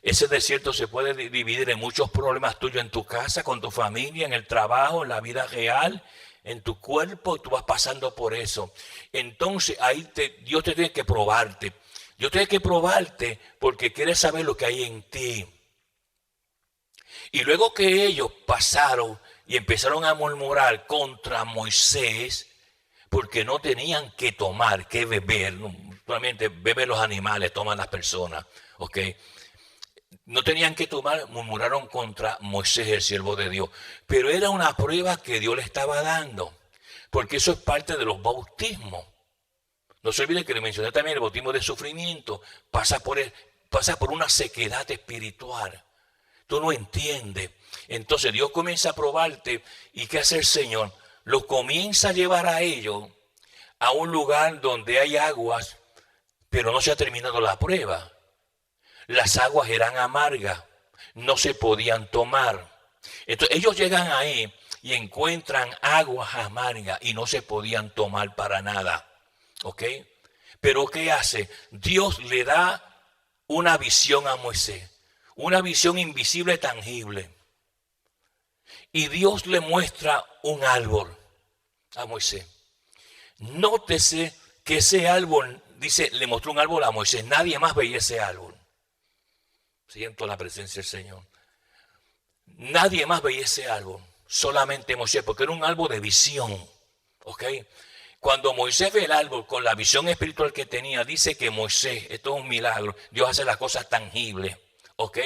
Ese desierto se puede dividir en muchos problemas tuyos en tu casa, con tu familia, en el trabajo, en la vida real, en tu cuerpo, y tú vas pasando por eso. Entonces ahí Dios te tiene que probarte. Dios tiene que probarte porque quiere saber lo que hay en ti. Y luego que ellos pasaron y empezaron a murmurar contra Moisés, porque no tenían que tomar, que beber. Solamente beben los animales, toman las personas. ¿Ok? No tenían que tomar, murmuraron contra Moisés, el siervo de Dios. Pero era una prueba que Dios le estaba dando, porque eso es parte de los bautismos. No se olviden que le mencioné también el bautismo de sufrimiento. Pasa por una sequedad espiritual. Tú no entiendes. Entonces Dios comienza a probarte. ¿Y qué hace el Señor? Los comienza a llevar a ellos a un lugar donde hay aguas, pero no se ha terminado la prueba. Las aguas eran amargas, no se podían tomar. Entonces ellos llegan ahí y encuentran aguas amargas y no se podían tomar para nada. ¿Ok? Pero ¿qué hace? Dios le da una visión a Moisés, una visión invisible, tangible. Y Dios le muestra un árbol a Moisés. Nótese que ese árbol, dice, le mostró un árbol a Moisés. Nadie más veía ese árbol. Siento la presencia del Señor. Nadie más veía ese árbol, solamente Moisés, porque era un árbol de visión. ¿Ok? Cuando Moisés ve el árbol con la visión espiritual que tenía, dice que Moisés, esto es un milagro, Dios hace las cosas tangibles. ¿Ok?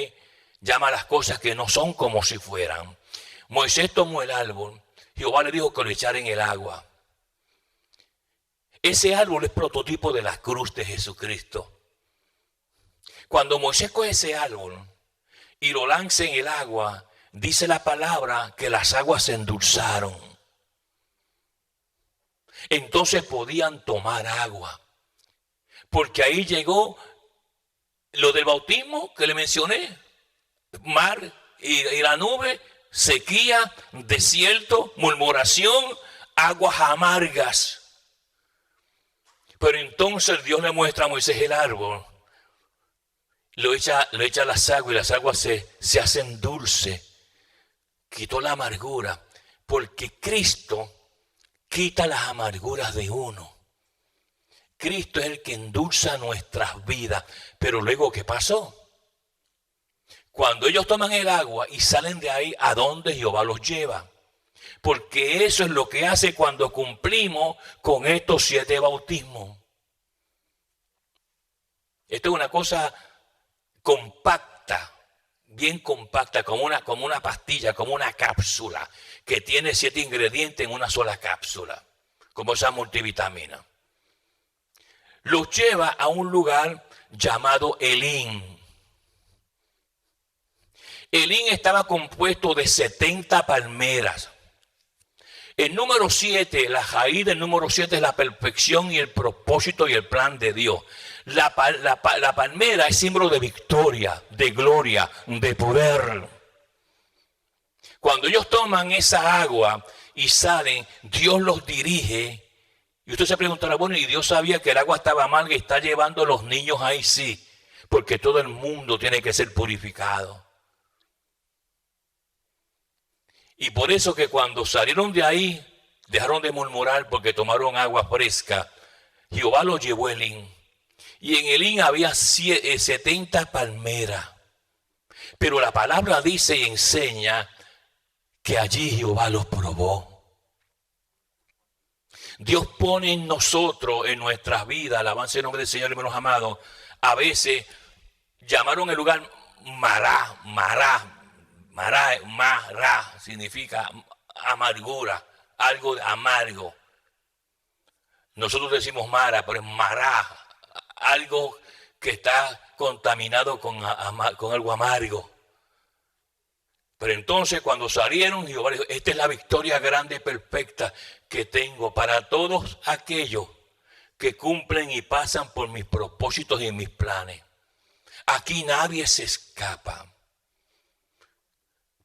Llama a las cosas que no son como si fueran. Moisés tomó el árbol, Jehová le dijo que lo echara en el agua. Ese árbol es prototipo de la cruz de Jesucristo. Cuando Moisés coge ese árbol y lo lanza en el agua, dice la palabra que las aguas se endulzaron. Entonces podían tomar agua. Porque ahí llegó lo del bautismo que le mencioné. Mar y la nube, sequía, desierto, murmuración, aguas amargas. Pero entonces Dios le muestra a Moisés el árbol. Lo echa a las aguas y las aguas se hacen dulces. Quitó la amargura. Porque Cristo quita las amarguras de uno. Cristo es el que endulza nuestras vidas. Pero luego, ¿qué pasó? Cuando ellos toman el agua y salen de ahí, ¿a dónde Jehová los lleva? Porque eso es lo que hace cuando cumplimos con estos 7 bautismos. Esto es una cosa compacta, bien compacta, como una pastilla, como una cápsula, que tiene 7 ingredientes en una sola cápsula, como esa multivitamina. Los lleva a un lugar llamado Elim. Elim estaba compuesto de 70 palmeras. El número 7, la raíz del número 7 es la perfección y el propósito y el plan de Dios. La palmera es símbolo de victoria, de gloria, de poder. Cuando ellos toman esa agua y salen, Dios los dirige. Y usted se preguntará, bueno, ¿y Dios sabía que el agua estaba amarga y está llevando a los niños ahí? Sí, porque todo el mundo tiene que ser purificado. Y por eso que cuando salieron de ahí, dejaron de murmurar porque tomaron agua fresca. Jehová los llevó a Elim. Y en Elim había 70 palmeras. Pero la palabra dice y enseña que allí Jehová los probó. Dios pone en nosotros, en nuestras vidas, alabanza el nombre del Señor, hermanos amados. A veces llamaron el lugar Mará, significa amargura, algo amargo. Nosotros decimos Mara, pero es Mará, algo que está contaminado con algo amargo. Pero entonces cuando salieron, Jehová dijo, esta es la victoria grande y perfecta que tengo para todos aquellos que cumplen y pasan por mis propósitos y mis planes. Aquí nadie se escapa.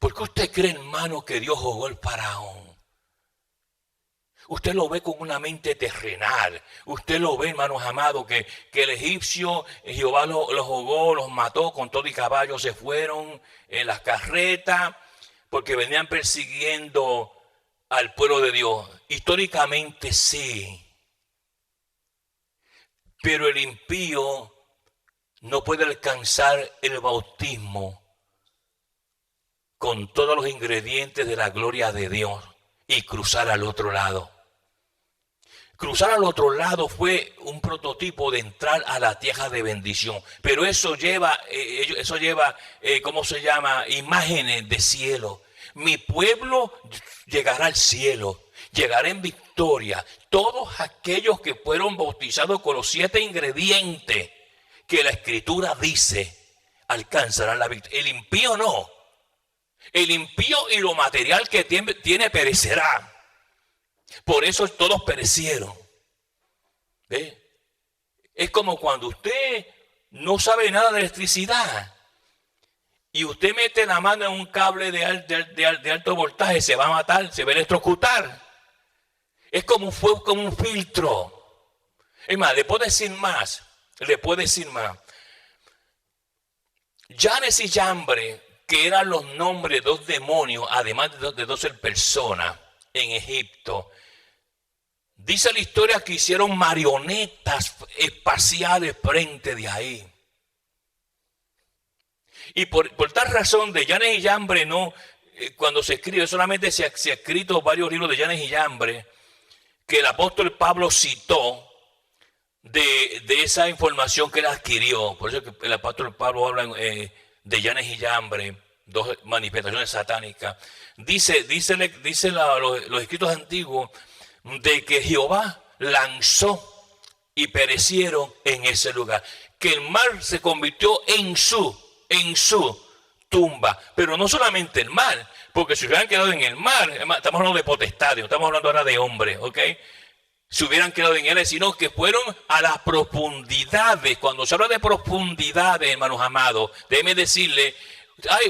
¿Por qué usted cree, hermano, que Dios jugó el faraón? Usted lo ve con una mente terrenal. Usted lo ve, hermanos amados, que el egipcio, Jehová los jugó, los mató, con todo y caballo se fueron en las carretas, porque venían persiguiendo al pueblo de Dios. Históricamente sí. Pero el impío no puede alcanzar el bautismo con todos los ingredientes de la gloria de Dios y cruzar al otro lado. Cruzar al otro lado fue un prototipo de entrar a la tierra de bendición. Pero eso lleva, ¿cómo se llama? Imágenes de cielo. Mi pueblo llegará al cielo, llegará en victoria. Todos aquellos que fueron bautizados con los 7 ingredientes que la Escritura dice, alcanzarán la victoria. El impío no. El impío y lo material que tiene perecerá. Por eso todos perecieron. ¿Ve? Es como cuando usted no sabe nada de electricidad y usted mete la mano en un cable de alto voltaje, se va a matar, se va a electrocutar. Es como un filtro. Es más, le puedo decir más. Janes y Jambre, que eran los nombres de 2 demonios, además de 12 personas en Egipto. Dice la historia que hicieron marionetas espaciales frente de ahí. Y por tal razón de Janes y Jambre, cuando se escribe, solamente se ha escrito varios libros de Janes y Jambre que el apóstol Pablo citó de esa información que él adquirió. Por eso que el apóstol Pablo habla de Janes y Jambre, 2 manifestaciones satánicas. Dice los escritos antiguos de que Jehová lanzó y perecieron en ese lugar. Que el mar se convirtió en su tumba. Pero no solamente el mar, porque si hubieran quedado en el mar, estamos hablando de potestades, estamos hablando ahora de hombres, ¿ok? Si hubieran quedado en él, sino que fueron a las profundidades. Cuando se habla de profundidades, hermanos amados, déjenme decirle,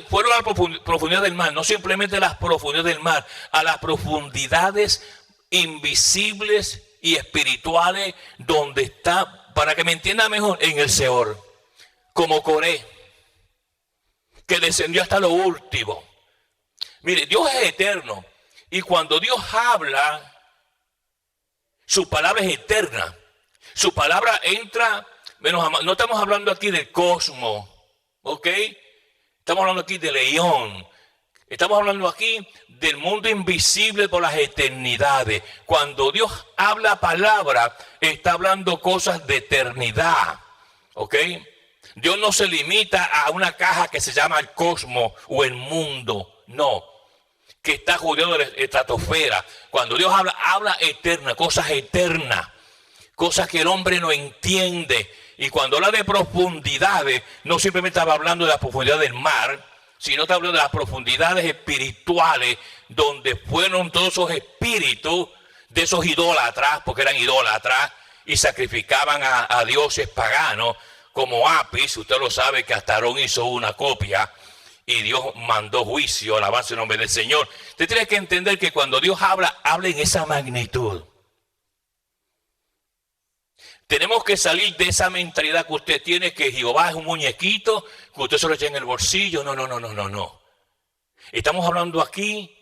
fueron a la profundidad del mar, no simplemente las profundidades del mar, a las profundidades invisibles y espirituales, donde está, para que me entienda mejor, en el Seol, como Coré, que descendió hasta lo último. Mire, Dios es eterno, y cuando Dios habla, su palabra es eterna. Su palabra entra, no estamos hablando aquí del cosmos, ¿ok? Estamos hablando aquí de león. Estamos hablando aquí del mundo invisible por las eternidades. Cuando Dios habla palabra, está hablando cosas de eternidad. ¿Ok? Dios no se limita a una caja que se llama el cosmos o el mundo. No. Que está rodeado de la estratosfera. Cuando Dios habla eterna, cosas eternas. Cosas que el hombre no entiende. Y cuando habla de profundidades, no simplemente estaba hablando de la profundidad del mar, sino está hablando de las profundidades espirituales, donde fueron todos esos espíritus de esos idólatras, porque eran idólatras, y sacrificaban a dioses paganos, como Apis. Usted lo sabe que hasta Aarón hizo una copia, y Dios mandó juicio, alabanza en nombre del Señor. Usted tiene que entender que cuando Dios habla en esa magnitud. Tenemos que salir de esa mentalidad que usted tiene, que Jehová es un muñequito, que usted se lo echa en el bolsillo. No. Estamos hablando aquí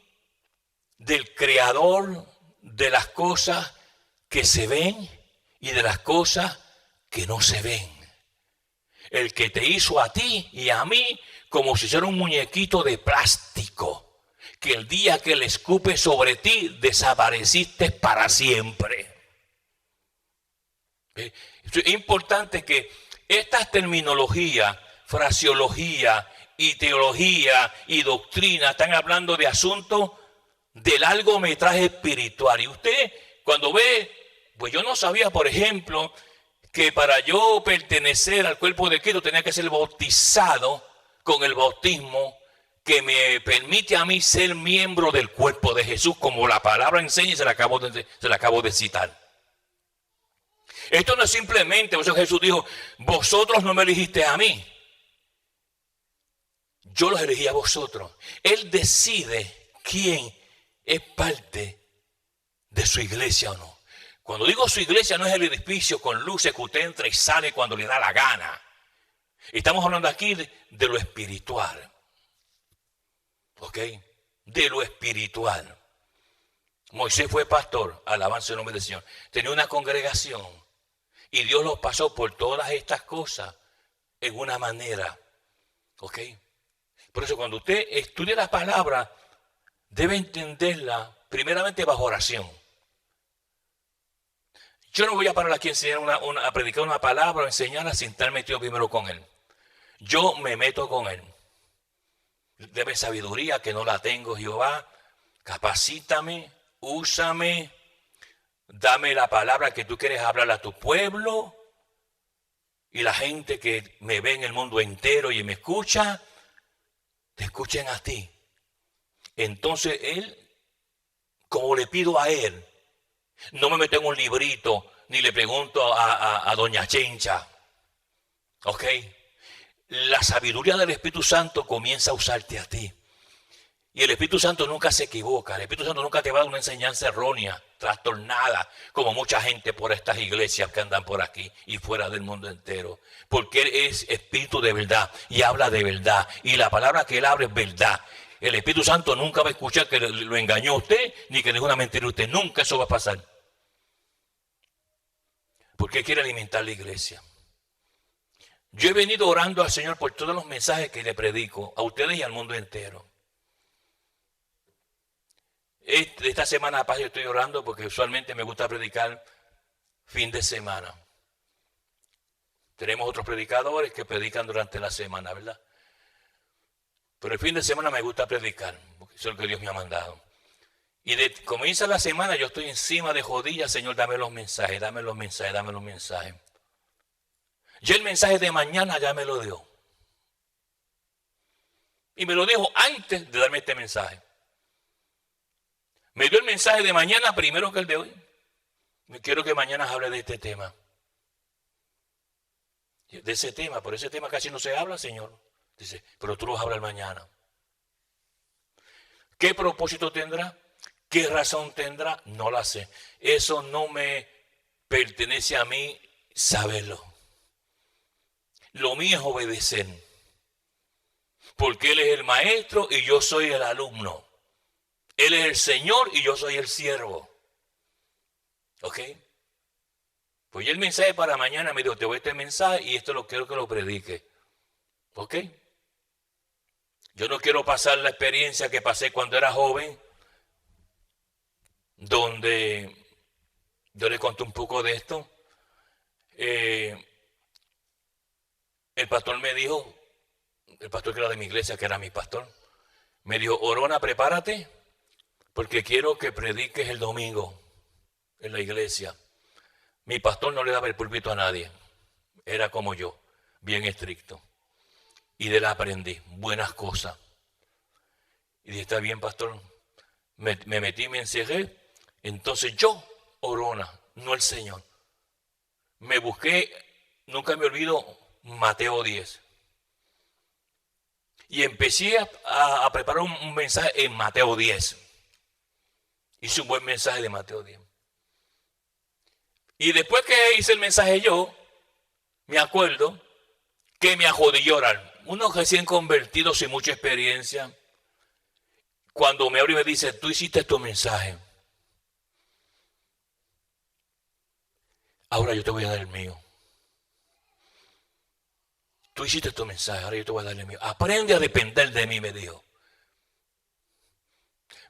del creador de las cosas que se ven y de las cosas que no se ven. El que te hizo a ti y a mí como si fuera un muñequito de plástico, que el día que le escupe sobre ti desapareciste para siempre. Es importante que estas terminologías, fraseología y teología y doctrina están hablando de asuntos de largometraje espiritual. Y usted cuando ve, pues yo no sabía, por ejemplo, que para yo pertenecer al cuerpo de Cristo tenía que ser bautizado con el bautismo que me permite a mí ser miembro del cuerpo de Jesús, como la palabra enseña y se la acabo de citar. Esto no es simplemente, por eso Jesús dijo, vosotros no me elegiste a mí, yo los elegí a vosotros. Él decide quién es parte de su iglesia o no. Cuando digo su iglesia, no es el edificio con luces que usted entra y sale cuando le da la gana. Estamos hablando aquí de lo espiritual. ¿Ok? De lo espiritual. Moisés fue pastor, alabanza el nombre del Señor. Tenía una congregación. Y Dios los pasó por todas estas cosas en una manera. ¿Ok? Por eso cuando usted estudia la palabra, debe entenderla primeramente bajo oración. Yo no voy a parar aquí a enseñar a predicar una palabra o enseñarla sin estar metido primero con Él. Yo me meto con Él. Deme sabiduría que no la tengo, Jehová. Capacítame, úsame, dame la palabra que tú quieres hablar a tu pueblo y la gente que me ve en el mundo entero y me escucha, te escuchen a ti. Entonces Él, como le pido a Él, no me meto en un librito ni le pregunto a doña Chencha. ¿Ok? La sabiduría del Espíritu Santo comienza a usarte a ti. Y el Espíritu Santo nunca se equivoca. El Espíritu Santo nunca te va a dar una enseñanza errónea, trastornada, como mucha gente por estas iglesias que andan por aquí y fuera del mundo entero. Porque Él es Espíritu de verdad y habla de verdad. Y la palabra que Él habla es verdad. El Espíritu Santo nunca va a escuchar que lo engañó a usted ni que le dijo una mentira a usted. Nunca eso va a pasar. Porque Él quiere alimentar la iglesia. Yo he venido orando al Señor por todos los mensajes que le predico a ustedes y al mundo entero. Esta semana yo estoy orando porque usualmente me gusta predicar fin de semana. Tenemos otros predicadores que predican durante la semana, ¿verdad? Pero el fin de semana me gusta predicar, porque eso es lo que Dios me ha mandado. Y comienza la semana, yo estoy encima de rodillas, Señor, dame los mensajes, dame los mensajes, dame los mensajes. Ya el mensaje de mañana ya me lo dio. Y me lo dijo antes de darme este mensaje. Me dio el mensaje de mañana primero que el de hoy. Quiero que mañana hable de este tema. De ese tema, por ese tema casi no se habla, Señor. Dice, pero tú lo vas a hablar mañana. ¿Qué propósito tendrá? ¿Qué razón tendrá? No la sé. Eso no me pertenece a mí saberlo. Lo mío es obedecer. Porque Él es el maestro y yo soy el alumno. Él es el Señor y yo soy el siervo. ¿Ok? Pues ya el mensaje para mañana me dijo, te voy a este mensaje y esto lo quiero que lo predique. ¿Ok? Yo no quiero pasar la experiencia que pasé cuando era joven, donde yo le conté un poco de esto. El pastor me dijo, el pastor que era de mi iglesia, que era mi pastor, me dijo, Orona, prepárate, porque quiero que prediques el domingo en la iglesia. Mi pastor no le daba el púlpito a nadie, era como yo, bien estricto. Y de él aprendí buenas cosas. Y dije, está bien, pastor. Me metí, me encerré. Entonces yo, Orona, no el Señor. Me busqué, nunca me olvido, Mateo 10. Y empecé a preparar un mensaje en Mateo 10. Hice un buen mensaje de Mateo 10. Y después que hice el mensaje yo, me acuerdo que me arrodillé a orar. Uno recién convertido sin mucha experiencia. Cuando me abre y me dice, tú hiciste tu mensaje. Ahora yo te voy a dar el mío. Tú hiciste tu mensaje, ahora yo te voy a dar el mío. Aprende a depender de mí, me dijo.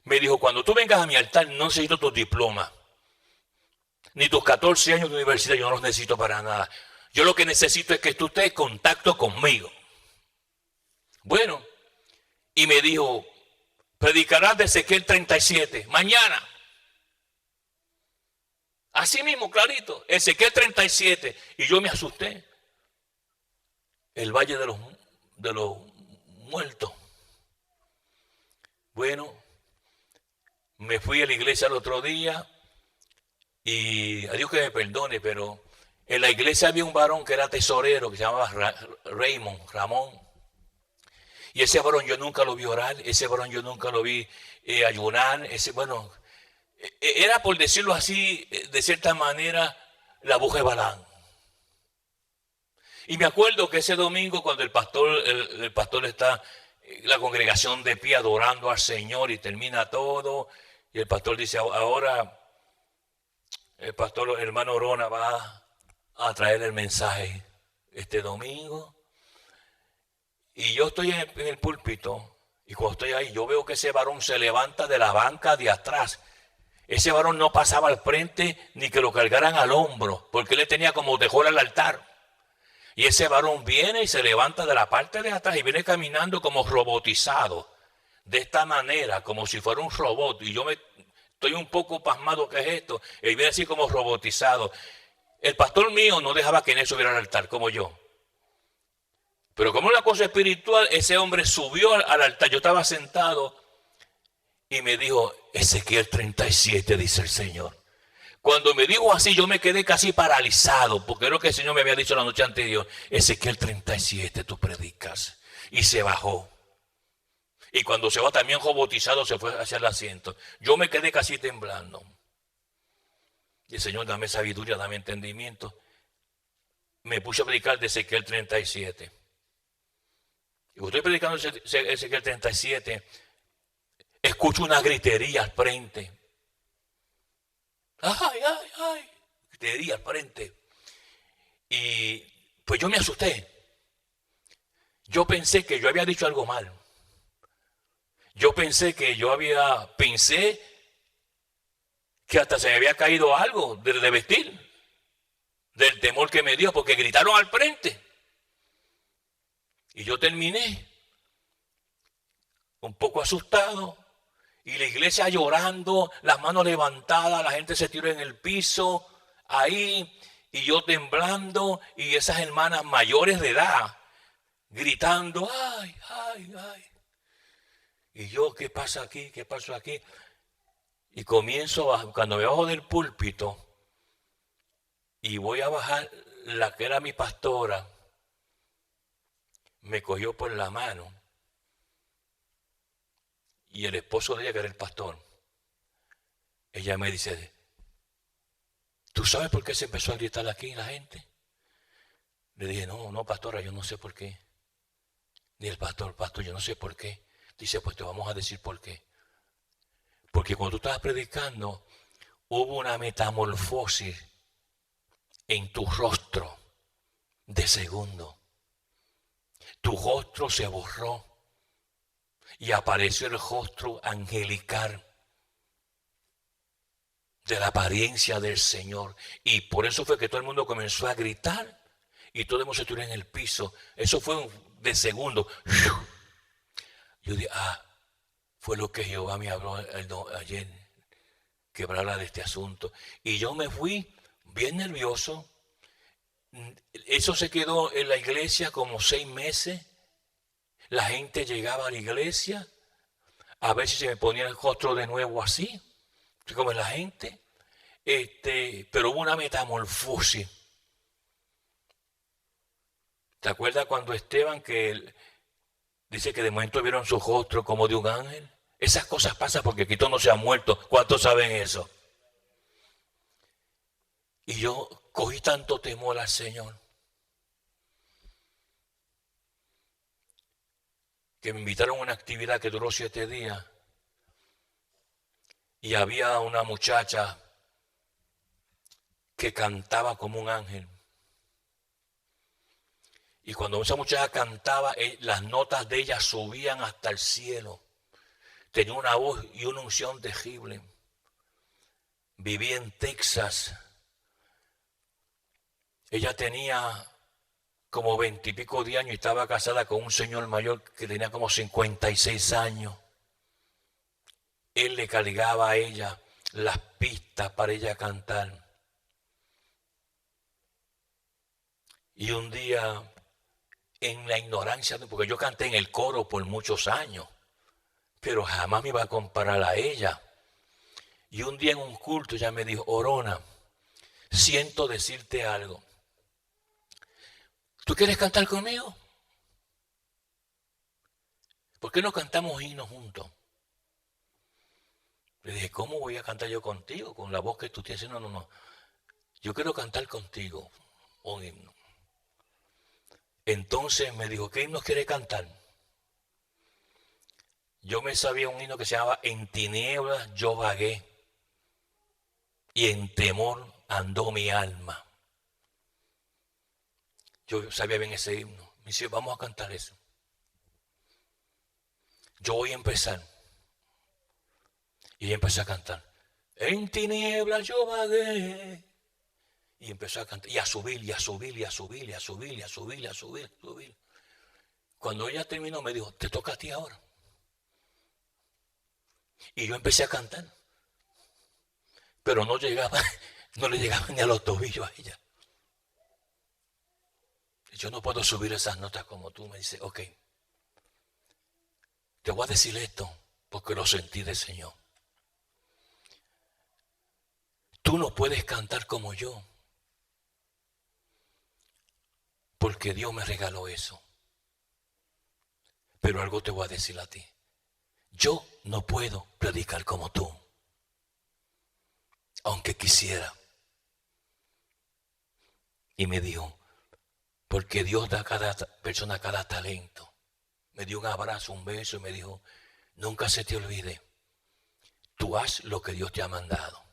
Me dijo, cuando tú vengas a mi altar, no necesito tus diplomas. Ni tus 14 años de universidad, yo no los necesito para nada. Yo lo que necesito es que tú estés en contacto conmigo. Bueno, y me dijo, predicarás de Ezequiel 37, mañana. Así mismo, clarito, Ezequiel 37. Y yo me asusté. El valle de los muertos. Bueno, me fui a la iglesia el otro día y a Dios que me perdone, pero en la iglesia había un varón que era tesorero, que se llamaba Ramón. Y ese varón yo nunca lo vi orar, ese varón yo nunca lo vi ayunar, era por decirlo así, de cierta manera, la aguja de Balaam. Y me acuerdo que ese domingo cuando el pastor está, la congregación de pie adorando al Señor y termina todo, y el pastor dice, ahora el pastor hermano Orona va a traer el mensaje este domingo. Y yo estoy en el púlpito y cuando estoy ahí yo veo que ese varón se levanta de la banca de atrás ese varón no pasaba al frente ni que lo cargaran al hombro, porque él le tenía como dejó al altar. Y ese varón viene y se levanta de la parte de atrás y viene caminando como robotizado, de esta manera, como si fuera un robot. Y yo me estoy un poco pasmado, ¿qué es esto? Él viene así como robotizado. El pastor mío no dejaba que en eso subiera al altar, como yo. Pero como una cosa espiritual, ese hombre subió al altar. Yo estaba sentado y me dijo, Ezequiel 37, dice el Señor. Cuando me dijo así, yo me quedé casi paralizado, porque era lo que el Señor me había dicho la noche anterior. Ezequiel 37, tú predicas. Y se bajó. Y cuando se va también robotizado, se fue hacia el asiento. Yo me quedé casi temblando. Y el Señor, dame sabiduría, dame entendimiento. Me puse a predicar de Ezequiel 37. Y cuando estoy predicando Ezequiel 37, escucho una gritería al frente. ¡Ay, ay, ay! Gritería al frente. Y pues yo me asusté. Yo pensé que yo había dicho algo mal. Yo pensé que pensé que hasta se me había caído algo de vestir, del temor que me dio, porque gritaron al frente. Y yo terminé un poco asustado, y la iglesia llorando, las manos levantadas, la gente se tiró en el piso, ahí, y yo temblando, y esas hermanas mayores de edad, gritando, ¡ay, ay, ay! Y yo, ¿qué pasa aquí? ¿Qué pasó aquí? Y comienzo, cuando me bajo del púlpito, y voy a bajar, la que era mi pastora, me cogió por la mano. Y el esposo de ella, que era el pastor, ella me dice, ¿tú sabes por qué se empezó a gritar aquí la gente? Le dije, no, pastora, yo no sé por qué. Ni el pastor, yo no sé por qué. Dice, pues te vamos a decir por qué. Porque cuando tú estabas predicando, hubo una metamorfosis en tu rostro de segundo. Tu rostro se borró y apareció el rostro angelical de la apariencia del Señor. Y por eso fue que todo el mundo comenzó a gritar y todo el mundo se tiró en el piso. Eso fue de segundo. Yo dije, fue lo que Jehová me habló ayer, que hablara de este asunto. Y yo me fui bien nervioso. Eso se quedó en la iglesia como 6 meses. La gente llegaba a la iglesia a ver si se me ponía el rostro de nuevo así, como la gente. Pero hubo una metamorfosis. ¿Te acuerdas cuando Esteban, que dice que de momento vieron su rostro como de un ángel? Esas cosas pasan porque Cristo no se ha muerto. ¿Cuántos saben eso? Y yo cogí tanto temor al Señor que me invitaron a una actividad que duró 7 días. Y había una muchacha que cantaba como un ángel. Y cuando esa muchacha cantaba, las notas de ella subían hasta el cielo. Tenía una voz y una unción terrible. Vivía en Texas. Ella tenía como 20 y pico de años y estaba casada con un señor mayor que tenía como 56 años. Él le cargaba a ella las pistas para ella cantar. Y un día, en la ignorancia, porque yo canté en el coro por muchos años, pero jamás me iba a comparar a ella. Y un día en un culto ella me dijo, Orona, siento decirte algo. ¿Tú quieres cantar conmigo? ¿Por qué no cantamos himnos juntos? Le dije, ¿cómo voy a cantar yo contigo? Con la voz que tú tienes. No. Yo quiero cantar contigo un himno. Entonces me dijo, ¿qué himno quiere cantar? Yo me sabía un himno que se llamaba En tinieblas yo vagué y en temor andó mi alma. Yo sabía bien ese himno. Me dice, vamos a cantar eso. Yo voy a empezar. Y empecé a cantar. En tinieblas yo vagué. Y empezó a cantar, y a subir, y a subir, y a subir, y a subir, y a subir, y a subir, y a subir. Cuando ella terminó me dijo, te toca a ti ahora. Y yo empecé a cantar. Pero no llegaba, no le llegaba ni a los tobillos a ella. Yo no puedo subir esas notas como tú. Me dice, ok, te voy a decir esto porque lo sentí del Señor. Tú no puedes cantar como yo porque Dios me regaló eso. Pero algo te voy a decir a ti. Yo no puedo predicar como tú, aunque quisiera. Y me dijo, porque Dios da a cada persona cada talento. Me dio un abrazo, un beso y me dijo, nunca se te olvide, tú haz lo que Dios te ha mandado.